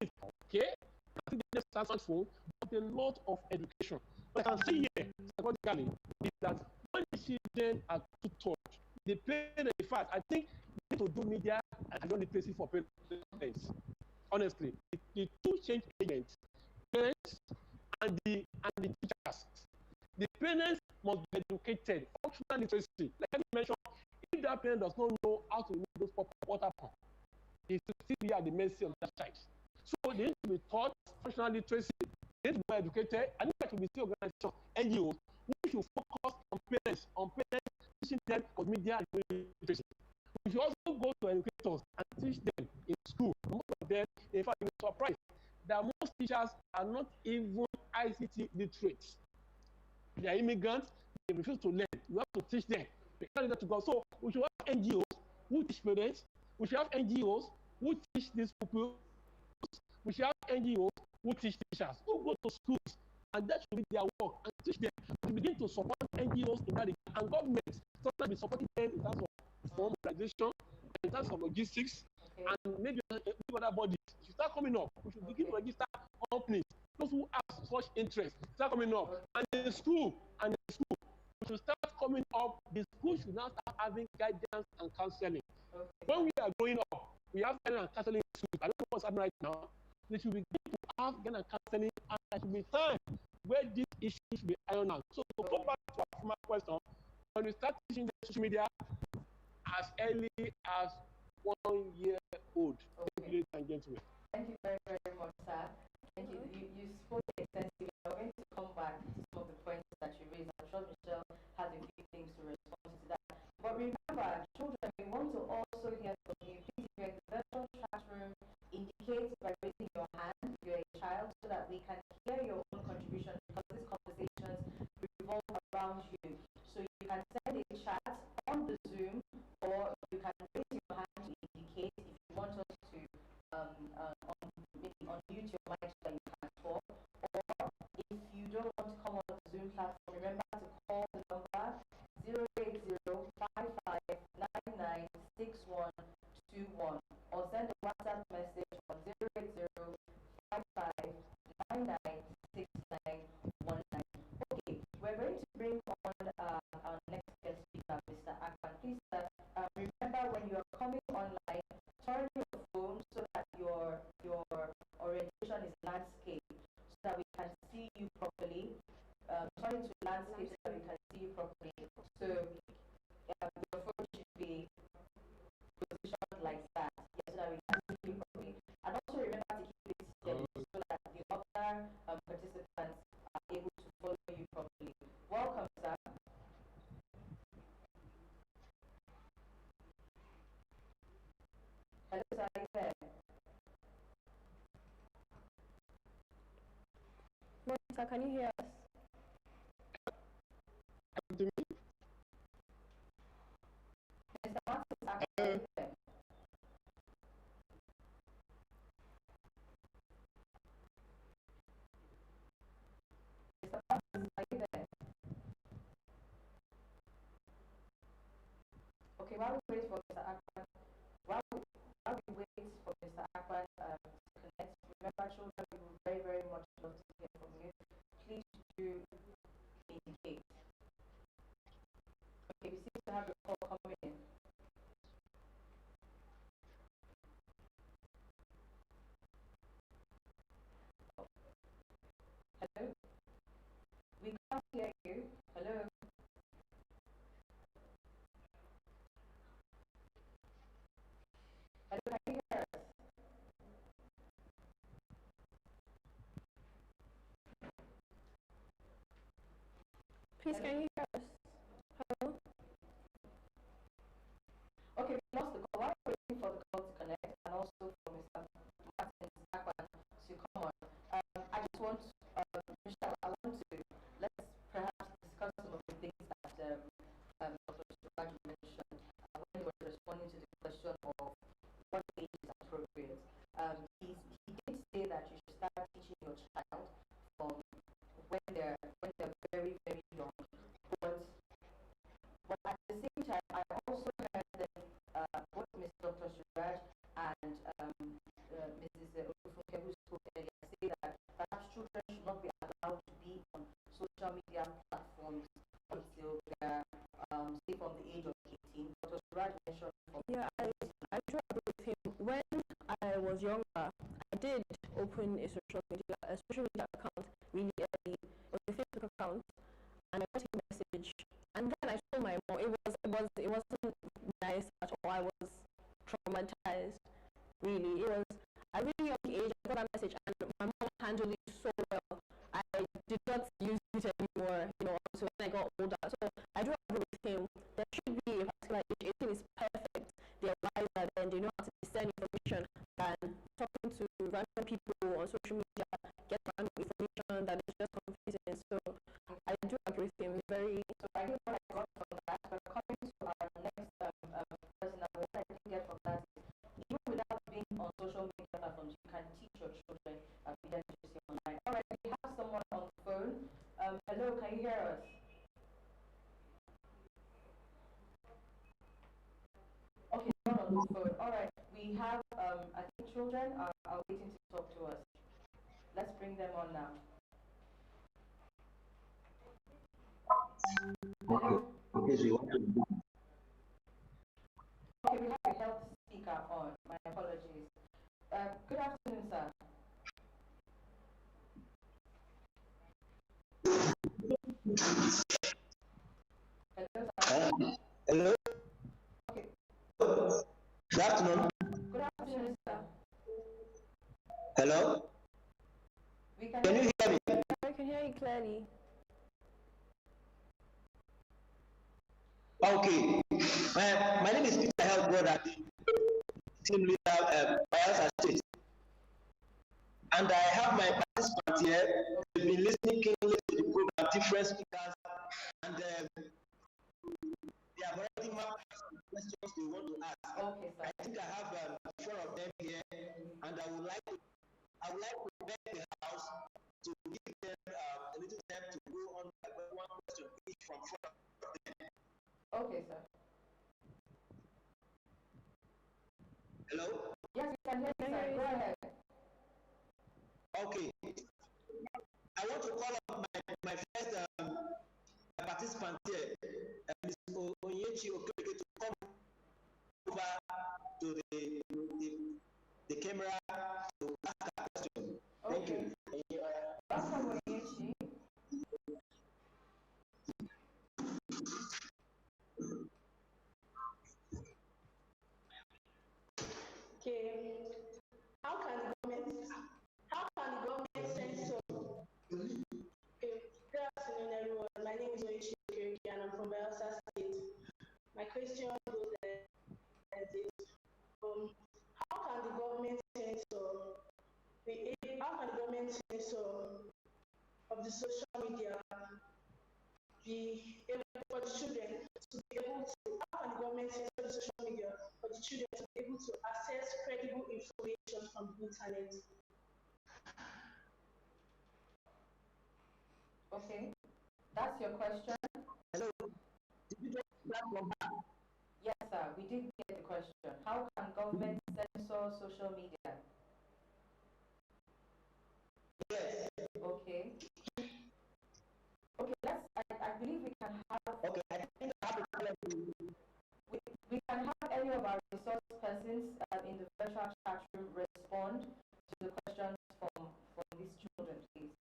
okay? I think they just start smartphone, but a lot of education. What I can see here, psychologically, is that when the children are too taught, they play the fact. I think we need to do media and don't replace it for parents. Honestly, the two change agents, parents and the teachers. The parents must be educated, functional literacy. Like I mentioned, if that parent does not know how to remove those water pumps, he will still be at the mercy of that child. So they need to be taught functional literacy, they need to be educated, and there should be still organizations, NGOs, who should focus on parents teaching them media and literacy. We should also go to educators and teach them in school. Most of them, in fact, you'll be surprised that most teachers are not even ICT literate. They are immigrants, they refuse to learn. You have to teach them. They can't do that to go. So we should have NGOs who teach parents. We should have NGOs who teach these people. We should have NGOs who teach teachers, who go to schools, and that should be their work, and teach them to begin to support NGOs in that regard. And government sometimes be supporting them in terms of formalization, in terms of logistics, and maybe other bodies. We should start coming up. We should begin to register companies. Those who have such interest start coming up. And in school, we should start coming up. The school should now start having guidance and counseling. When we are growing up, we have guidance and counseling in school. I don't know what's happening right now. They should begin to have guidance and counseling, and there should be time where these issues should be ironed out. So to go back to our former question, when we start teaching the social media as early as 1 year old, ladies and gentlemen. Thank you very, very much, sir. Thank you. You spoke extensively. I'm going to come back to some of the points that you raised. I'm sure Michelle has a few things to respond to that. But remember, children, we want to also hear from you. Please, if you're in the virtual classroom, indicate by raising your hand, you're a child, so that we can hear your own contribution, because these conversations revolve around you. So you can send a chat on the Zoom, or you can raise your hand to indicate if you want us to unmute your mic so that you can talk. Or if you don't want to come on the Zoom platform, remember to call the number 080-5599-6121. webinar participants are able to follow you properly. Welcome, sir. Hello, sir, are you there? Morning, sir, can you hear us? To me, Mr. Martins, are you there? Mr. Martins, are you there? Okay, while we wait for Mr. Akpan, while we wait for Mr. Akpan to connect, remember, children, we would very, very much love to hear from you. Please do indicate. Okay, we seem to have a call coming in. Hello? We can't hear you. Hello? Hello, can you hear us? Please, can you hear us? Hello? Okay, we lost the call. While we're waiting for the call to connect and also for Mr. Martin Akpan to come on, I just want, Michelle, I want to, let's perhaps discuss some of the things that Dr. Shuaibu mentioned when he was responding to the question of what age is appropriate. He did say that you should start teaching your child from when they're very, very young. But at the same time, I also heard that both Mr. Dr. Shuraj and Mrs. Ofunke, who spoke earlier, say that perhaps children should not be allowed to be on social media platforms until they're, say, from the age of 18. Dr. Shuraj mentioned from Yeah, I do agree with him. When I was younger, I did open a social media account really early, it was a Facebook account, and I got a message, and then I told my mom it wasn't nice at all. I was traumatized, really. It was at a really young age. I got that message, and my mom handled it so well. I did not use it anymore, until when I got older. So I do agree with him. There should be a particular age. 18 is perfect. They're wiser, then they know how to discern information than talking to random people on social media, get random information that is just confusing. So I do agree with him. Very. So I think what I got from that, but coming to our next person, what I did get from that is even without being on social media platforms, you can teach your children media literacy online. All right, we have someone on the phone. Hello, can you hear us? Okay, not on the phone. All right, we have, I think children are waiting to talk to us. Let's bring them on now. Okay, so you want to do. Okay, we have a health speaker on. My apologies. Good afternoon, sir. Hello, sir. Hello. Okay. Good afternoon. Good afternoon, sir. Hello. Can you hear me? I can hear you clearly. Okay. My name is Peter Health Brother, team leader, Bayelsa State. And I have my participants here. They've been listening keenly to the program, different speakers, and they have already mapped some questions they want to ask. Okay, sir. I think I have 4 of them here, and I would like to beg the House to give them a little time to go on one question each from 4 of them. Okay, sir. Hello? Yes, we can hear you, sir. Go ahead. Okay. I want to call up my first participant here, Ms. Onyechi Okereke, to come over to the camera to ask a question. Thank you. Welcome, Onyechi. Okay. How can the government censor the social media be able for the children to be able to, how can the government use the social media for the children to be able to access credible information from the internet? Okay, that's your question. Hello. Did you get that from her? Yes, sir, we did get the question. How can government censor social media? Yes. Okay. Okay, I believe we can have, Okay, I think I have a problem. we can have any of our resource persons in the virtual chat room respond to the questions from these children, please.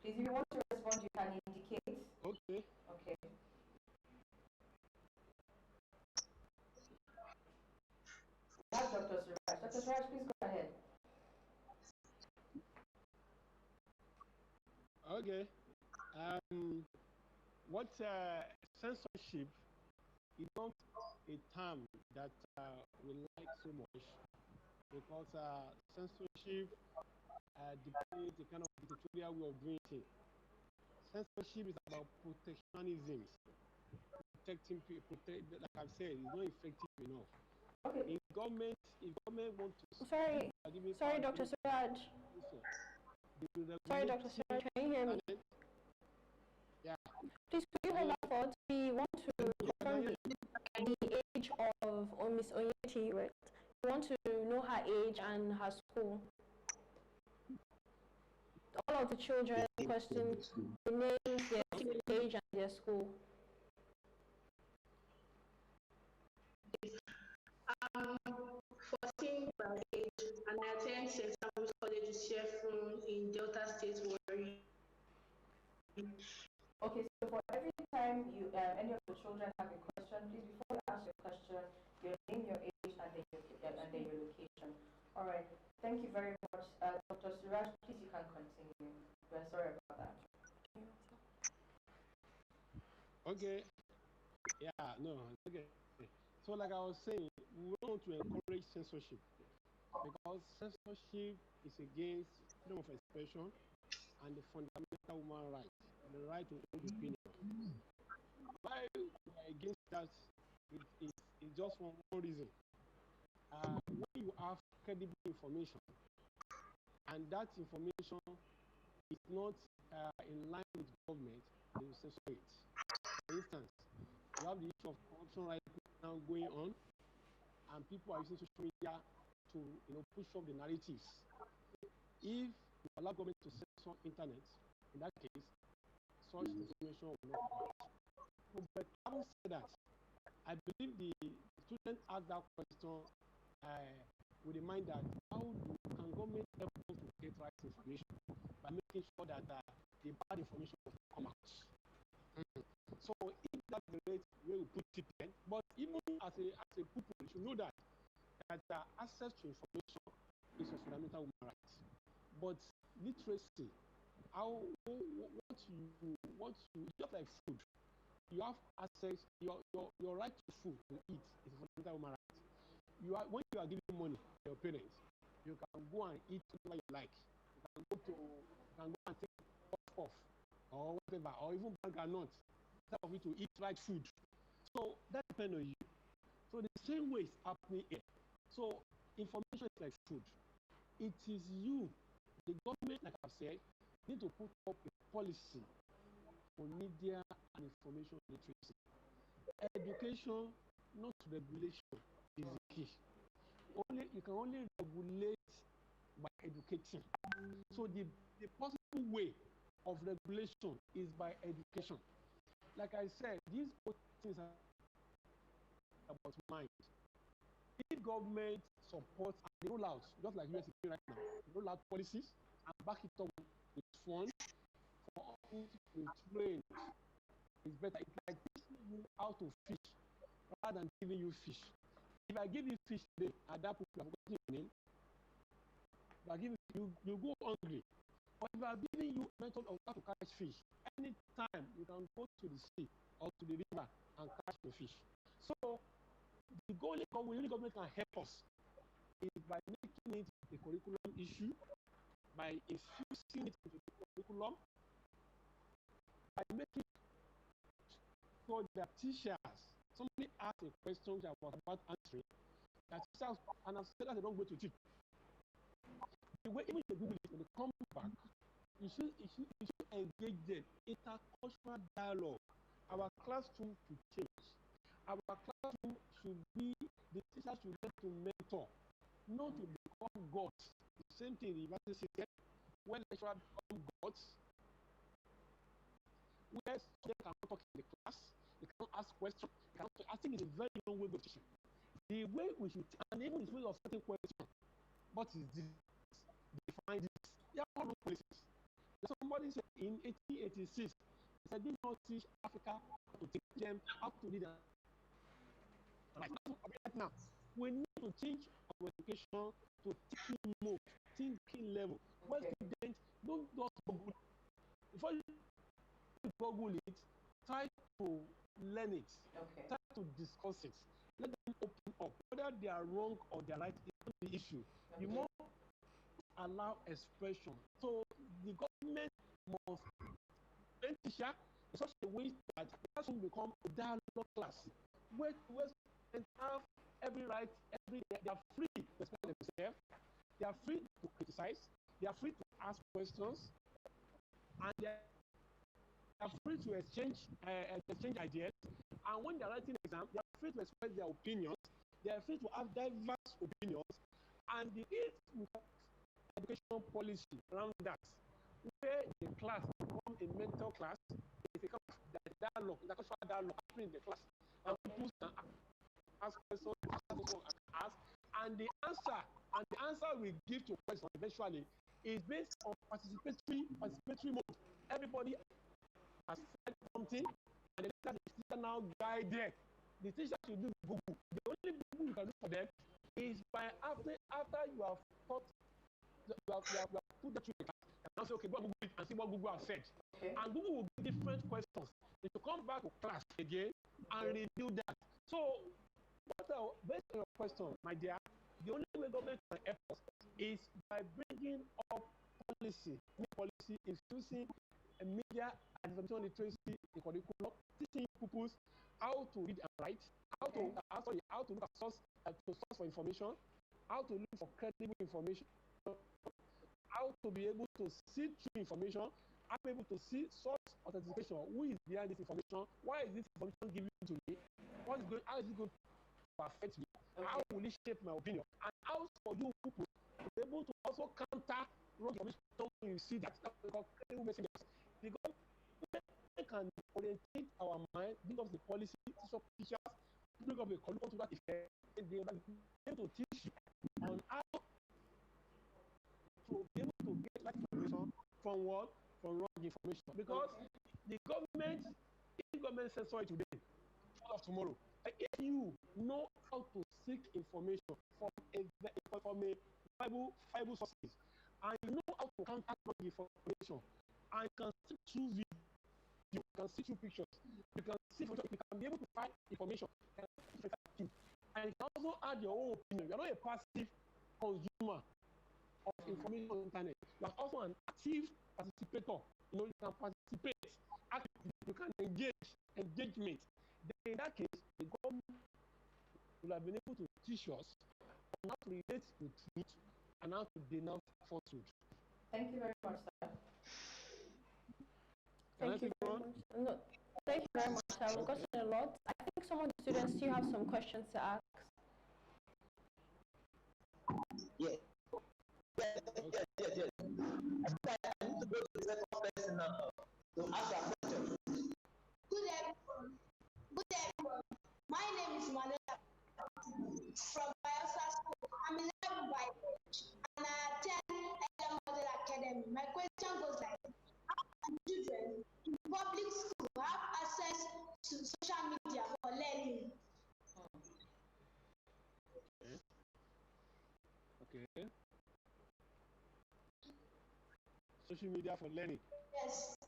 Please, if you want to respond, you can indicate. Okay. Okay. We have Dr. Suraj. Dr. Suraj, please go ahead. Okay. What censorship is not a term that we like so much because censorship depends a kind of dictatorial way of doing things. Censorship is about protectionism, protecting people. Like I've said, it's not effective enough. Okay. If government want to Sorry, Dr. Suraj. Sorry, Dr. Suraj, can you hear me? Yeah. Please, could you hold that thought? We want to confirm the age of Miss Onyechi, right? We want to know her age and her school. All of the children question the names, their age, and their school. I'm 14 by age, and I attend St. Samuel's College, Sheffield in Delta State, Warri. Okay, so for every time you any of the children have a question, please before you ask your question, your name, your age, and then your location. All right. Thank you very much, Dr. Suraj. Please, you can continue. We're sorry about that. Okay. Yeah. No. Okay. So, like I was saying, we want to encourage censorship because censorship is against freedom of expression and the fundamental human right, the right to own opinion. Why we are against that is just for one reason. When you have credible information and that information is not in line with government, they will censor it. For instance, you have the issue of corruption right now going on, and people are using social media to push up the narratives. If you allow government to censor internet, in that case, such information will not come out. But having said that, I believe the student asked that question with the mind that can government help us to get right information by making sure that the bad information will come out. So if that's the rate where we put it then, but even as a pupil, you should know that access to information is a fundamental human right. But literacy, what you just like food, you have access, your right to food to eat is a fundamental human right. When you are giving money to your parents, you can go and eat whatever you like. You can go and take off or whatever, or even bank or not, instead of it to eat right food. So that depends on you. So the same way is happening here. So information is like food. It is you, the government, like I've said, need to put up a policy for media and information literacy. Education, not regulation, is the key. You can only regulate by educating. So the possible way of regulation is by education. Like I said, these things are about mind. If government supports and they roll out, just like US is doing right now, roll out policies and back it up with funds for us to train, it's better. It's like teaching you how to fish rather than giving you fish. If I give you fish today, at that point, I'm forgetting your name. If I give you go hungry. But if I'm giving you a method of how to catch fish, anytime you can go to the sea or to the river and catch the fish. So the only government can help us is by making it a curriculum issue, by infusing it into the curriculum, by making sure that teachers, somebody asked a question which I was about answering, that teachers and I've said that's the wrong way to teach. The way even if they Google it, when they come back, you should engage them. Intercultural dialogue. Our classroom should change. Our classroom should be, the teacher should get to mentor, not to become gods. The same thing the university system, when lecturers become gods, where students cannot talk in the class, they cannot ask questions. I think it's a very long way of teaching. The way we should, and even the way of certain questions, what is this? Define this. There are no policies. Somebody said in 1886, he said, "Do not teach Africa how to teach them, how to lead them." Right now, we need to change our education to thinking mode, thinking level. Where students don't just Google. Before you Google it, try to learn it, try to discuss it. Let them open up. Whether they are wrong or they are right is not the issue. You must allow expression. So the government must train teacher in such a way that the class will become a dialogue class where students have every right, they are free to express themselves, they are free to criticize, they are free to ask questions, and they are free to exchange ideas. And when they are writing exam, they are free to express their opinions, they are free to have diverse opinions, and the education policy around that, where the class becomes a mental class, it becomes dialogue, intercultural dialogue happening in the class, and people can ask questions, and the answer we give to questions eventually is based on participatory mode. Everybody has said something, and the teacher now guide them. The teacher should do Google. The only Google you can do for them is by after you have taught. You have put that through the class and now say, okay, go and Google it and see what Google has said. And Google will give different questions. They should come back to class again and review that. So, based on your question, my dear, the only way government can help us is by bringing up policy infusing media and information literacy in curriculum, teaching pupils how to read and write, how to look at source for information, how to look for credible information, how to be able to see through information, how to be able to see source authentication. Who is behind this information? Why is this information given to me? How is it going to affect me? How will it shape my opinion? And how for you people to be able to also counter wrong information when you see that. That's what we call credible messengers. Because we can orientate our mind, bring up the policy, teach up teachers, bring up a curriculum to that effect, and they will be able to teach you on how to be able to get right information from what? From wrong information. Because the government, if government says sorry today, of tomorrow, if you know how to seek information from a viable sources, and you know how to counter wrong information, and you can see through video, you can see through pictures, you can see information, you can be able to find information, and you can also add your own opinion. You're not a passive consumer of information on the internet. You are also an active participator. You can participate, you can engagement. Then in that case, the government will have been able to teach us on how to relate to truth and how to denounce falsehood. Thank you very much, sir. Thank you very much. No, thank you very much, sir. We've gotten a lot. I think some of the students still have some questions to ask. Yes. Yes. I need to go to the second person now to ask a question. Good everyone. My name is Manuela from Bielsa School. I'm 11 by age and I attend Adamu Model Academy. My question goes like this: how can children in public school have access to social media for learning? Okay. Social media for learning. Yes.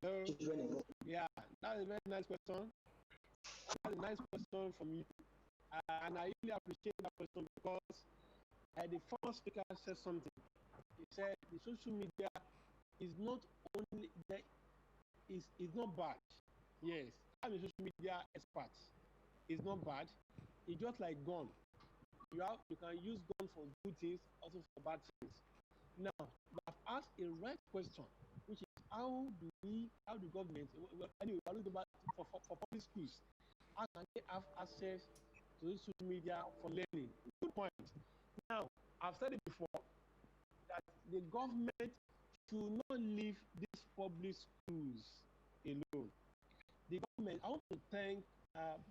Hello. Yeah, that's a very nice question. That's a nice question from you. And I really appreciate that question because the former speaker said something. he said the social media is not only that is not bad. Yes, I'm a social media expert. It's not bad. It's just like gun. You can use gun for good things, also for bad things. Now, you have asked a right question, which is how the government, anyway, we're looking about for public schools, how can they have access to social media for learning? Good point. Now, I've said it before that the government should not leave these public schools alone. The government, I want to thank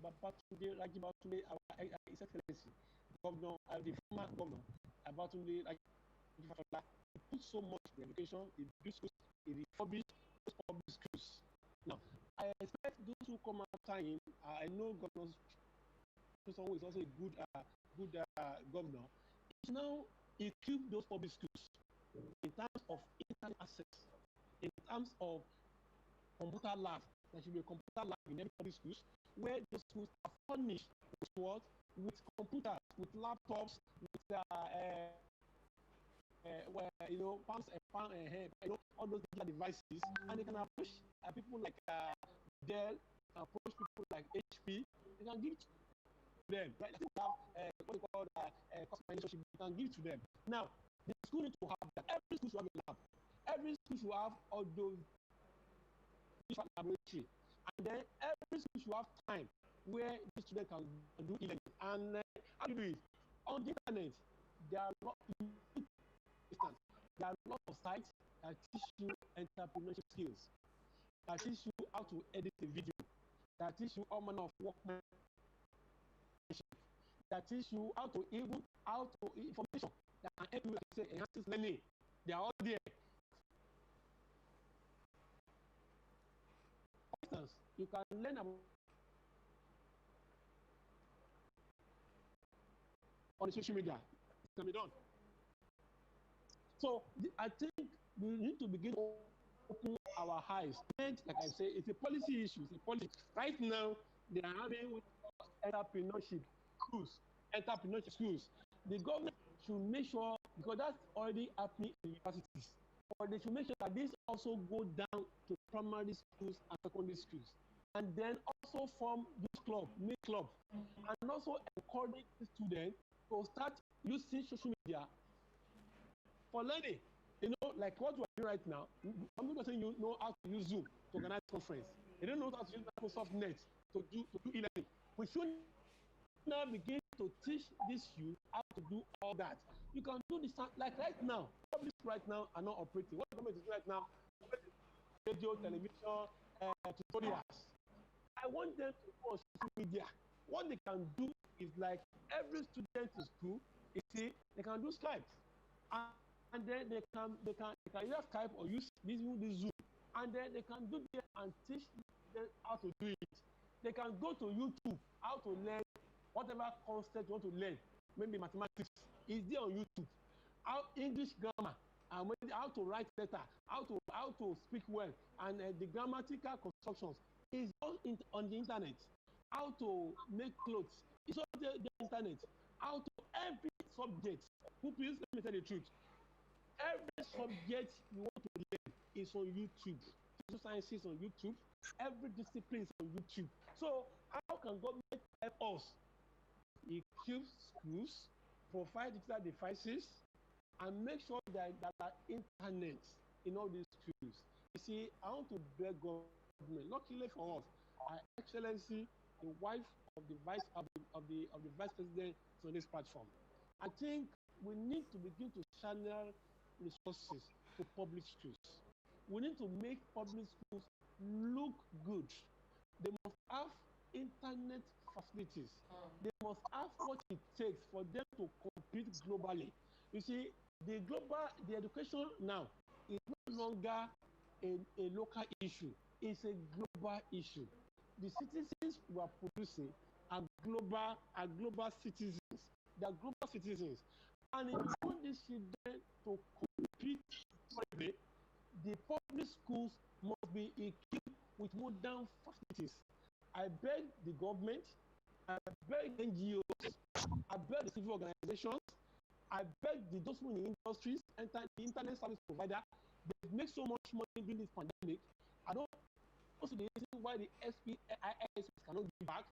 Babatunde Raji Babatunde, His Excellency, the former governor, Babatunde Raji Babatunde. He put so much in education, he built schools, he refurbished those public schools. Now, I expect those who come after him, I know Governor Someone is also a good governor. He now equip those public schools in terms of internet access, in terms of computer lab. There should be a computer lab in every public schools where those schools are furnished with what? With computers, with laptops, with pumps and all those digital devices, and they can approach people like Dell, approach people like HP. They can give them, right? They have what we call customer relationship. You can give to them. Now, the school needs to have that. Every school should have a lab. Every school should have all those laboratory, and then every school should have time where the student can do e-learning. And how do you do it? On the internet, there are there are a lot of sites that teach you entrepreneurship skills, that teach you how to edit a video, that teach you all manner of workmanship, that teach you how to information that can help you, like I say, enhance learning. They are all there. For instance, you can learn about on the social media. It can be done. So I think we need to begin to open our eyes. Like I say, it's a policy issue. It's a policy. Right now, they are having entrepreneurship schools. The government should make sure, because that's already happening in universities, but they should make sure that this also go down to primary schools and secondary schools, and then also form youth club, and also encourage the students to start using social media for learning. Like what we're doing right now. Some people saying you know how to use Zoom to organize conference. They don't know how to use Microsoft Net to do e-learning. We should now begin to teach this youth how to do all that. You can do this like right now. Public right now are not operating. What the government is doing right now? Radio, television, tutorials. I want them to go on social media. What they can do is like every student in school, you see, they can do Skype. And then they can either Skype or use this Zoom. And then they can do this and teach them how to do it. They can go to YouTube, how to learn whatever concept you want to learn. Maybe mathematics is there on YouTube. How English grammar, and how to write letter, how to speak well, and the grammatical constructions is all on the internet. How to make clothes is on the internet. How to every subject. Please let me tell the truth. Every subject you want to learn is on YouTube. Social science is on YouTube. Every discipline is on YouTube. So how can government help us? Equip schools, provide digital devices, and make sure that are internet in all these schools. You see, I want to beg government. Luckily for us, Our Excellency, the wife of the vice president, is on this platform. I think we need to begin to channel resources to public schools. We need to make public schools look good. They must have internet facilities. They must have what it takes for them to compete globally. You see, the education now is no longer a local issue. It's a global issue. The citizens we are producing are global citizens. They are global citizens. And if you want these children to compete globally, the public schools must be equipped with modern facilities. I beg the government, I beg NGOs, I beg the civil organizations, I beg those people in the industries, the internet service provider, they make so much money during this pandemic. I don't see the reason why the ISPs cannot give back.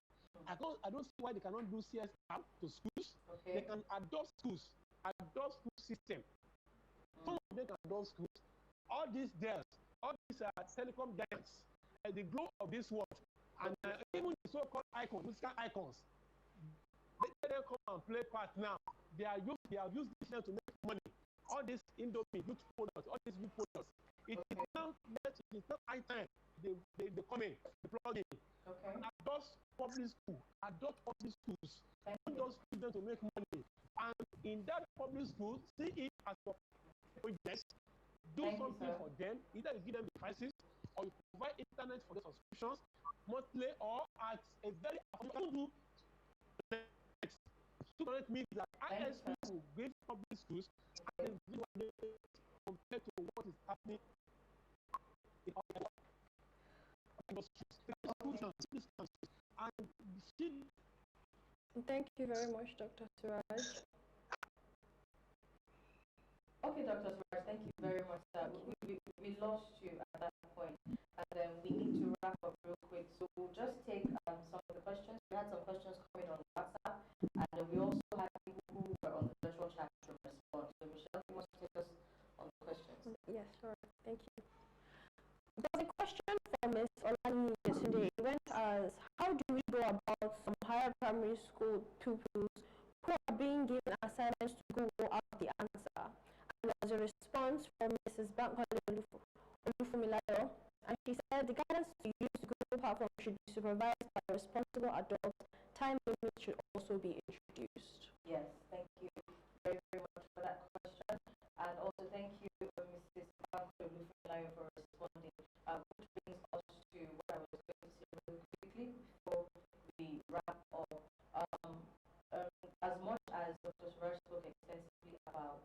I don't see why they cannot do CSR to schools. Okay. They can adopt school system. Some of them can adopt schools. All these Dells, all these telecom giants, the glow of this world, and even the so-called icons, musical icons, they don't come and play part now. They have used this to make money. All these Indomie, youth products, all these youth products. It is now high time they come in, they plug in. Okay. Adopt public schools. Don't just use them to make money. And in that public school, see it as a project. Do something for them. Either you give them devices or you provide internet for their subscriptions monthly or at a very affordable. 200 means that ISP will give public schools and compared to what is happening in our Thank you very much, Dr. Suraj. Okay, Dr. Suraj, thank you very much, sir. We lost you at that point, and then we need to wrap up real quick. So we'll just take some of the questions. We had some questions coming on WhatsApp, and we also had people who were on the virtual chat to respond. So Michelle, you want to take us on the questions? Yes, sure. Thank you. There's a question from Ms. Olani yesterday. It went as, how do we go about some higher primary school pupils who are being given assignments to Google out the answer? And there was a response from Mrs. Bankole Olufumilayo, and she said the guidance to use the Google platform should be supervised by responsible adults. Time limits should also be introduced. Yes, thank you very, very much for that question. And also thank you, Mrs. Bankole Olufumilayo, for responding. Which brings us to what I was going to say really quickly before we wrap up. As much as Dr. Suraj spoke extensively about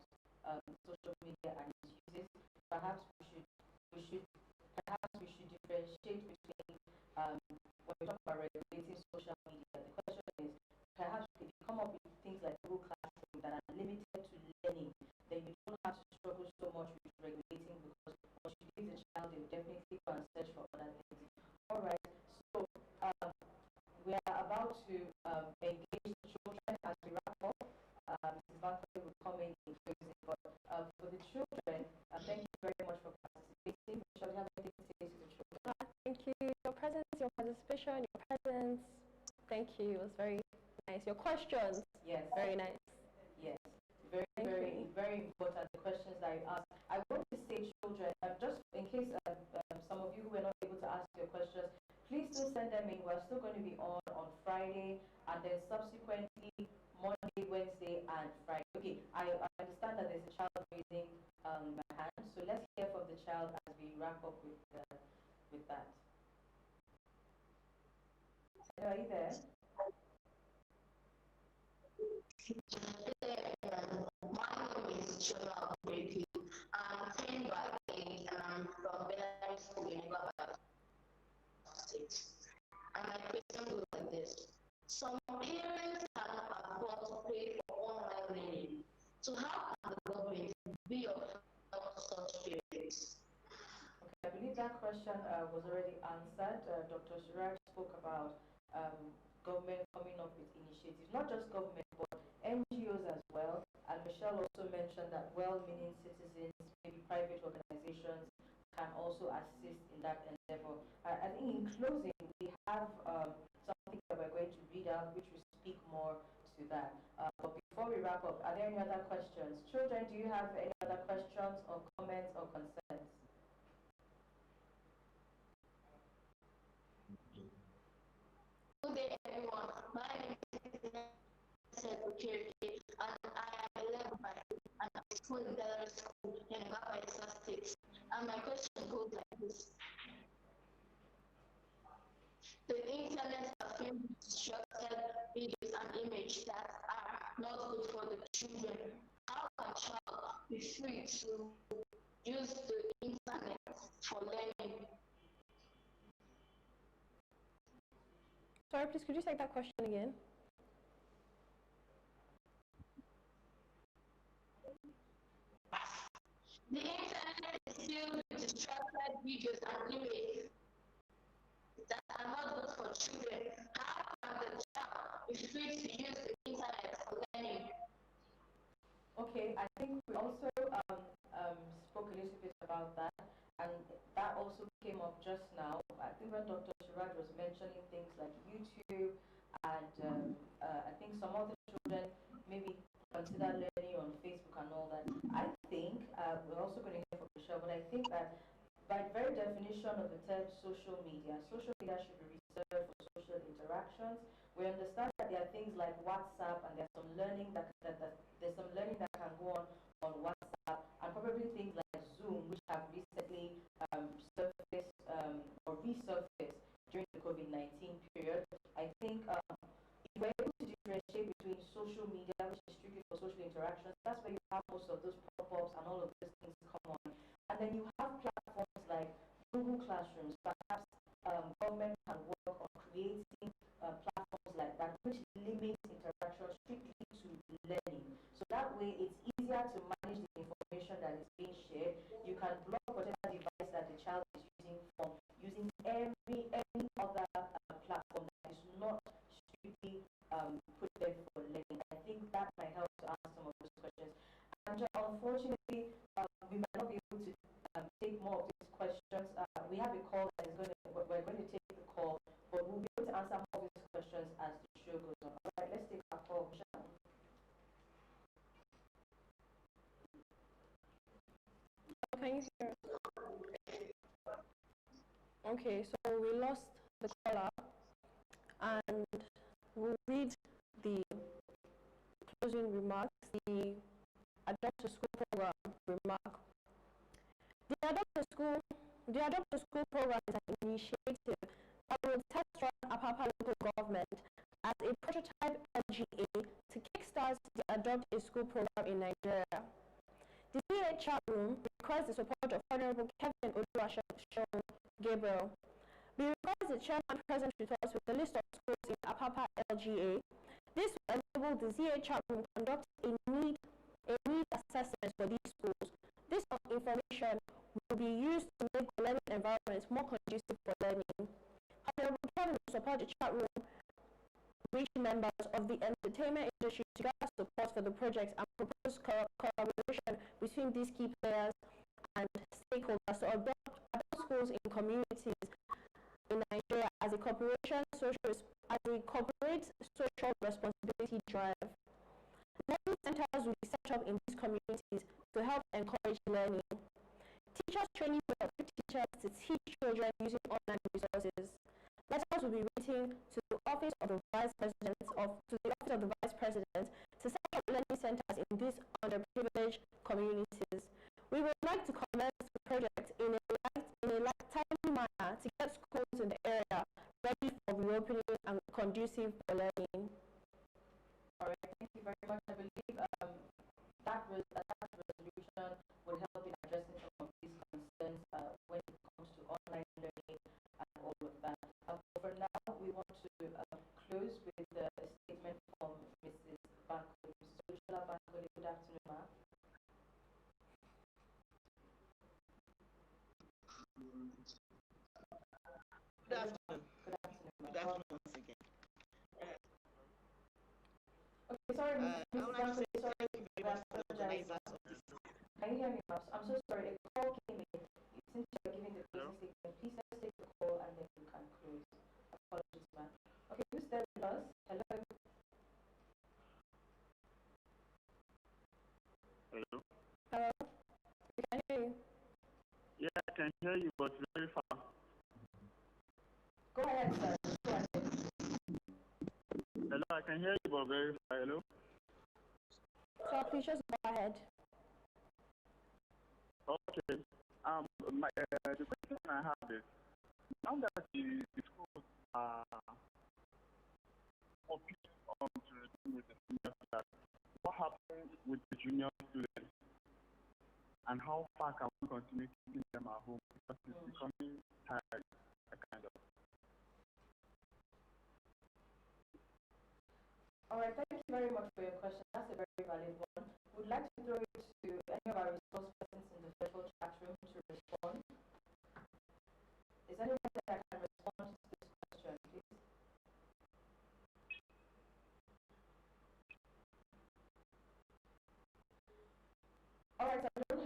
social media and its uses, perhaps we should differentiate between when we talk about regulating social media. The question is, perhaps if you come up with things like Google Classroom that are limited to learning, then you don't have to struggle so much with regulating, because once you give the child, they will definitely go and search for other things. All right, so we are about to engage the children as we wrap up. Mrs. Bankole will come in closing, but for the children, thank you very much for participating. Shall we have anything to say to the children? Thank you. Your presence, your participation, your presence. Thank you. It was very nice. Your questions. Yes. Very nice. Yes. Very important. The questions that you asked. I want to say, children, just in case some of you who were not able to ask your questions, please still send them in. We're still going to be on Friday, and then subsequently Monday, Wednesday, and Friday. Okay, I understand that there's a child raising my hand, so let's hear from the child as we wrap up with that. Hello, are you there? My name is Shuaibu. I'm 10 by 8 and I'm from Belarus School in Guatemala State. And my question goes like this. Some parents cannot afford to pay for online learning. So how can the government be of help to such parents? Okay, I believe that question was already answered. Dr. Suraj spoke about government coming up with initiatives, not just government, but NGOs as well. And Michelle also mentioned that well-meaning citizens, maybe private organizations, can also assist in that endeavor. I think in closing, we have something that we're going to read out, which will speak more to that. But before we wrap up, are there any other questions? Children, do you have any other questions or comments or concerns? Good day, everyone. My name is Secretary, and I am 11 by 8, and I'm in school in Belarus School in Guatemala State. And my question goes like this. The internet has been structured videos and images that are not good for the children. How can child be free to use the internet for learning? Sorry, please, could you take that question again? The internet is filled with distracted videos and images that are not good for children. How can the child be free to use the internet for learning? Okay, I think we also spoke a little bit about that, and that also came up just now. I think when Dr. Shiraj was mentioning things like YouTube, and I think some other children maybe consider learning on Facebook and all that. I think we're also going to hear from Michelle, but I think that by the very definition of the term social media should be reserved for social interactions. We understand that there are things like WhatsApp, and there's some learning there's some learning that can go on WhatsApp, and probably things like Zoom, which have recently surfaced or resurfaced during the COVID-19 period. I think if we're able to differentiate between social media, which is strictly for social interactions, that's where you have most of those pop-ups and all of those things come on. And then you have platforms like Google Classrooms. Perhaps government can work on creating platforms like that, which limits interaction strictly to learning. So that way it's easier to manage the information that is being shared. You can block whatever device that the child is using from using any other platform that is not strictly put there for learning. I think that might help to answer some of those questions. And unfortunately, we might not be able to take more of these questions. We have a call that is we're going to take the call, but we'll be able to answer more of these questions as the show goes on. All right, let's take our call, Michelle. Can you hear? Okay, so we lost the caller, and we'll read the closing remarks, the Adopt a School program remark. The Adopt a School program is an initiative that will test run Apapa local government as a prototype LGA to kickstart the Adopt a School program in Nigeria. The CA chat room requires the support of Honorable Kevin Oluwaseun Gabriel. We request the chairman present with us with a list of schools in Apapa LGA. This will enable the ZA chat room conduct a need assessment for these schools. This information will be used to make the learning environments more conducive for learning. However, Kevin will support the chat room, reach members of the entertainment industry to gather support for the project and propose collaboration between these key players and stakeholders to adopt schools in communities in Nigeria as a corporate social responsibility drive. Learning centers will be set up in these communities to help encourage learning. Teachers training will equip teachers to teach children using online resources. Letters will be written to the office of the vice president to set up learning centers in these underprivileged communities. We would like to commence the project in a timely manner to get schools in the area ready for reopening and conducive for learning. All right, thank you very much. I believe that resolution would help in addressing some of these concerns when it comes to online learning and all of that. For now, we want to close with a statement from Mrs. Bankole. Mrs. Olusola Bankole, good afternoon, ma'am. Good afternoon. Good afternoon, ma'am. Good afternoon once again. Okay, sorry, Mrs. I would like to say thank you very much to the organizers of this. Can you hear me, ma'am? I'm so sorry. A call came in. Since you're giving the closing statement, please let's take the call and then you can close. Apologies, ma'am. Okay, who's there with us? Hello? Hello? Hello? We can hear you. Yeah, I can hear you, but very far. Go ahead, sir. Go ahead. Hello, I can hear you, but very far. Hello? So please just go ahead. Okay. The question I have is, now that the schools are focused on to resume with the senior class, what happens with the junior students? And how far can we continue keeping them at home? Because it's becoming tired, kind of. All right, thank you very much for your question. That's a very valid one. We'd like to throw it to any of our resource persons in the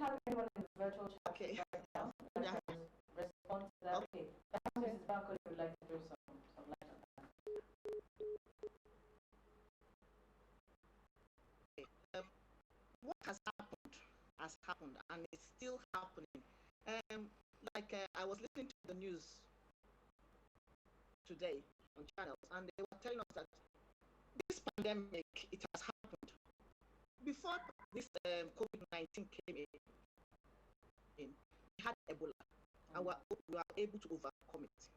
have anyone in the virtual chat Okay. right now that Yeah. can respond to that? Okay. Perhaps Mrs. Barclay would like to throw some light on that. What has happened, and it's still happening. I was listening to the news today on channels, and they were telling us that this pandemic, it has happened before this COVID-19 came in. We had Ebola, and we were able to overcome it.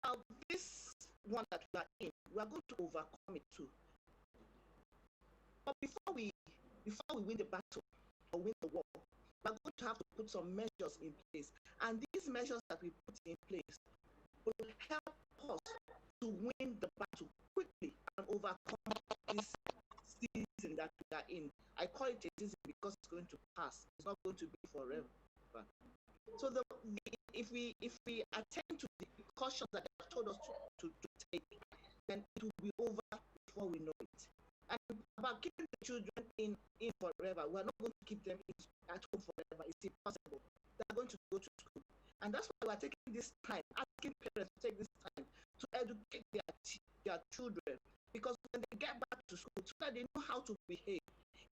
Now, this one that we are in, we are going to overcome it too. But before we win the battle or win the war, we are going to have to put some measures in place. And these measures that we put in place will help us to win the battle quickly and overcome this season that we are in. I call it a season because it's going to pass. It's not going to be forever. So if we attend to the precautions that they have told us to take, then it will be over before we know it. And about keeping the children in forever, we're not going to keep them at home forever. It's impossible. They're going to go to school. And that's why we're taking this time, asking parents to take this time to educate their children. Because when they get back to school, so that they know how to behave.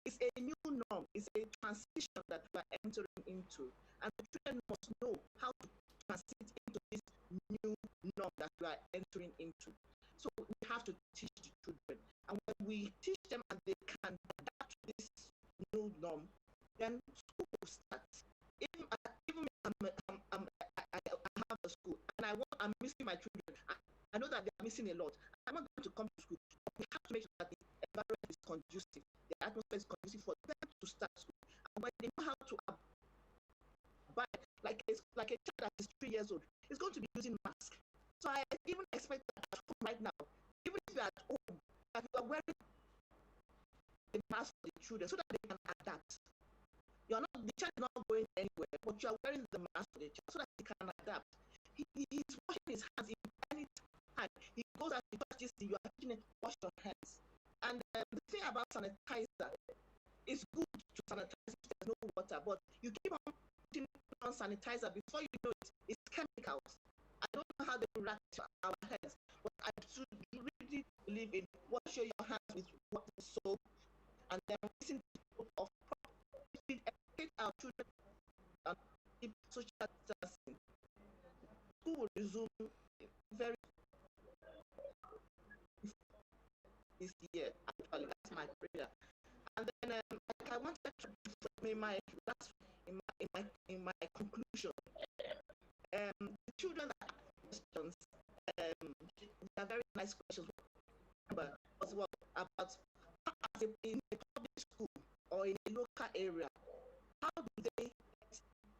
It's a new norm. It's a transition that we're entering into. And the children must know how to transit into this new norm that we are entering into. So we have to teach the children. And when we teach them and they can adapt to this new norm, then school will start. Even I have a school and I'm missing my children. I know that they are missing a lot. I'm not going to come to school. We have to make sure that the environment is conducive. The atmosphere is conducive for them to start school. And when they know how to abide, like a child that is 3 years old, is going to be using mask. So I even expect that at home right now, even if you're at home, that you are wearing a mask for the children so that they can adapt. The child is not going anywhere, but you are wearing the mask for the child so that he can adapt. He's washing his hands any time. He goes out, he touches you, you are teaching him to wash your hands. And the thing about sanitizer, it's good to sanitize if there's no water, but you keep on putting on sanitizer before you know it, it's chemicals. I don't know how they react to our hands, but I should really believe in washing your hands with soap and then listen to of educate our children and keep social distancing. School will resume very this year. Actually, that's my prayer. And then I wanted to in my conclusion. The children that ask questions, they are very nice questions. But as well about in a public school or in a local area, how do they get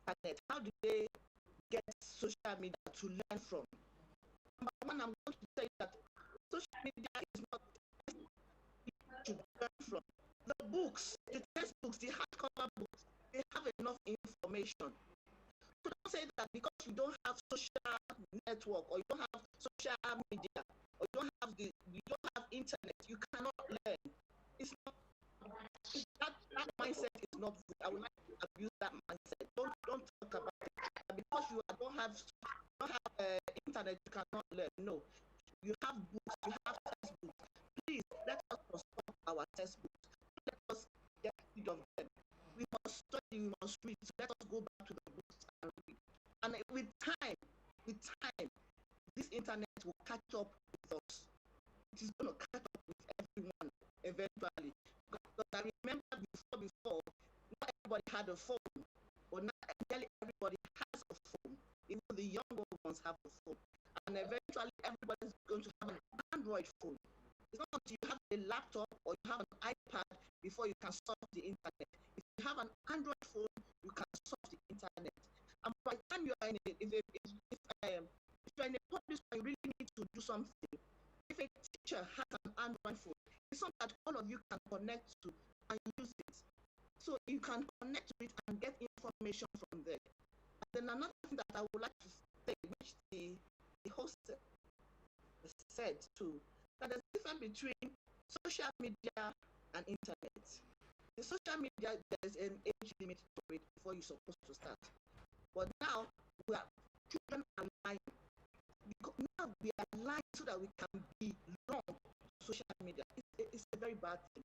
internet? How do they get social media to learn from? Number one, I'm going to say that social media is not to learn from. The books, the textbooks, the hardcover books, they have enough information. So don't say that because you don't have social network or you don't have social media or you don't have internet, you cannot learn. It's not that mindset is not good. I would like to abuse that mindset. Don't talk about it. Because you don't have internet, you cannot learn. No. You have books, you have textbooks. Please let us stop our textbooks. Let us get rid of them. We must study, we must read. So let us go back to the books and read. And with time, this internet will catch up with us. It is going to catch up with everyone eventually. Because I remember before, not everybody had a phone, but now nearly everybody has a phone. Even the younger ones have a phone. And eventually everybody's going to have an Android phone. It's not until you have a laptop or you have an iPad before you can surf the internet. If you have an Android phone, you can surf the internet. And by the time you are in if you're in a public school, you really need to do something. If a teacher has an Android phone, it's something that all of you can connect to and use it. So you can connect to it and get information from there. And then another thing that I would like to say, which the host said too, that there's a difference between social media and internet. the social media, there's an age limit to it before you're supposed to start. But now, children are lying. Now we are lying so that we can belong to social media. It's a very bad thing.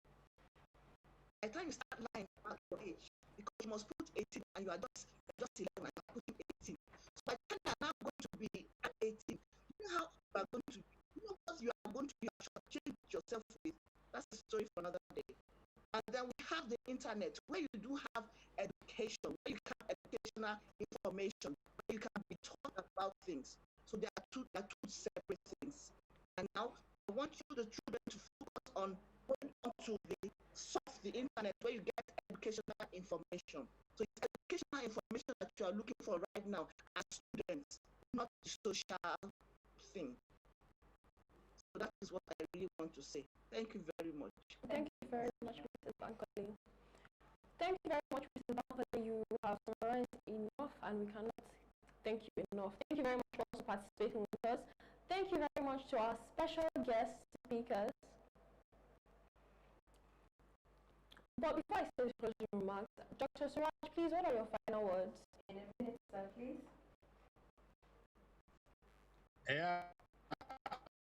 By the time you start lying about your age, because you must put 18 and you are just 11 and you are putting 18. So by the time you are now going to be at 18, you know how you are going to be, you know what you are going to be change yourself with. That's a story for another day. And then we have the internet where you do have education, where you have educational information, where you can be taught about things. So there are two separate things. And now I want the children to focus on going onto the internet where you get educational information. So it's educational information that you are looking for right now as students, not the social thing. So that is what I really want to say. Thank you very much. Thank you very much, Mrs. Bankole. Thank you very much, Mrs. Bankole. You have summarized enough, and we cannot thank you enough. Thank you very much for also participating with us. Thank you very much to our special guest speakers. But before I say the closing remarks, Dr. Suraj, please, what are your final words? In a minute, sir, please. Yeah,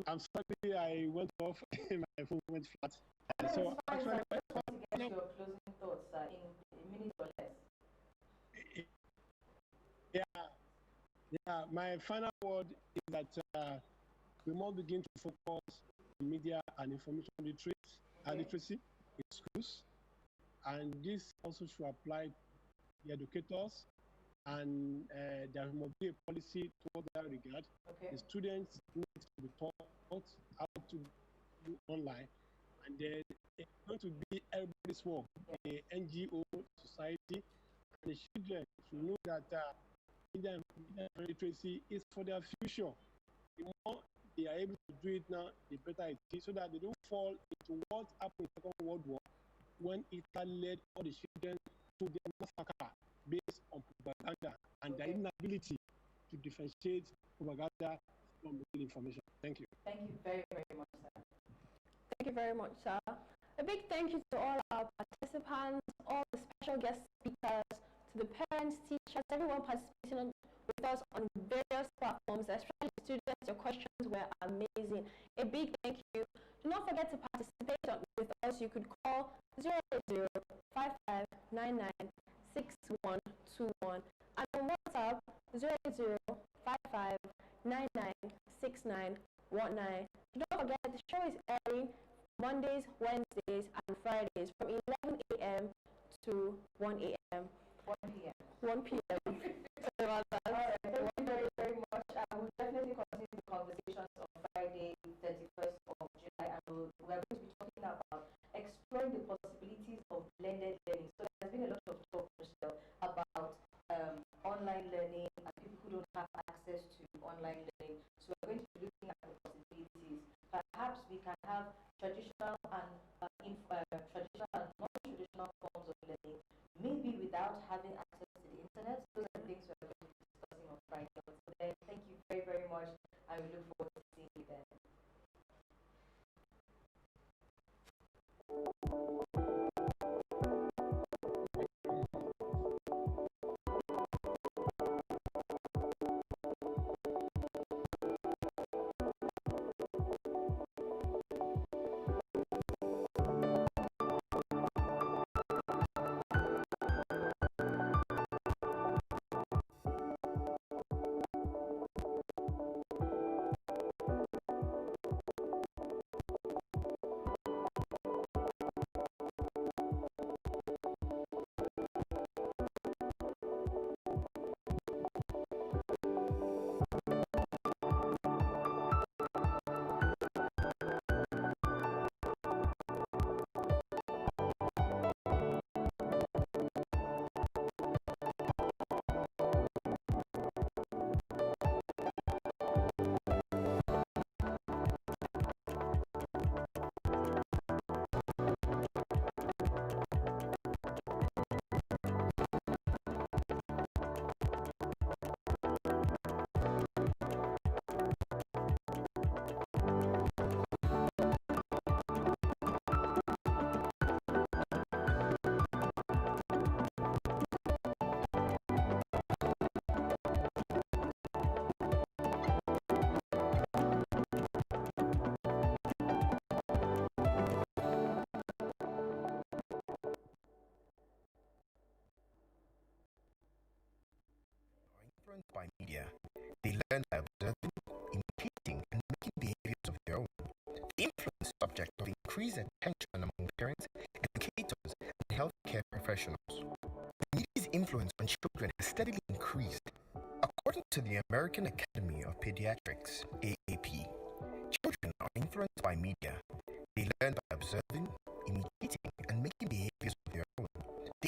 I'm sorry I went off. My phone went flat. No, So it's fine, actually, sir. I just want to get your closing thoughts, sir, in a minute or less. Yeah. My final word is that we must begin to focus on media and information literacy in schools, and this also should apply to the educators, and there must be a policy toward that regard. The students need to be taught how to do online, and then it's going to be everybody's work, the NGO, society, and the children should know that media literacy is for their future. The more they are able to do it now, the better it is, so that they don't fall into what happened in the Second World War, when Hitler led all the children to their massacre based on propaganda and their inability to differentiate propaganda from real information. Thank you. Thank you very, very much, sir. Thank you very much, sir. A big thank you to all our participants, all the special guest speakers, to the parents, teachers, everyone participating with us on various platforms, especially students. Your questions were amazing. A big thank you. Do not forget to participate with us. You could call 08055996121 and on WhatsApp 08055996919. Do not forget the show is airing Mondays, Wednesdays, and Fridays from 11 a.m. to 1 a.m. 1 p.m. 1 p.m. Sorry about that. All right, thank you very, very much. I will definitely continue the conversations on Friday, 31st of July, and we're going to be talking about exploring the possibilities of blended learning. So there's been a lot of talk, Michelle, about online learning and people who don't have access to online learning. So we're going to be looking at the possibilities. Perhaps we can have traditional and non-traditional forms of learning, maybe without having access to the internet. Those are things we're going to be discussing on Friday. So then, thank you very, very much, and we look forward to seeing you then. influenced by media. They learn by observing, imitating, and making behaviors of their own. The influence subject of increased attention among parents, educators, and healthcare professionals. The media's influence on children has steadily increased. According to the American Academy of Pediatrics, AAP, children are influenced by media. They learn by observing, imitating, and making behaviors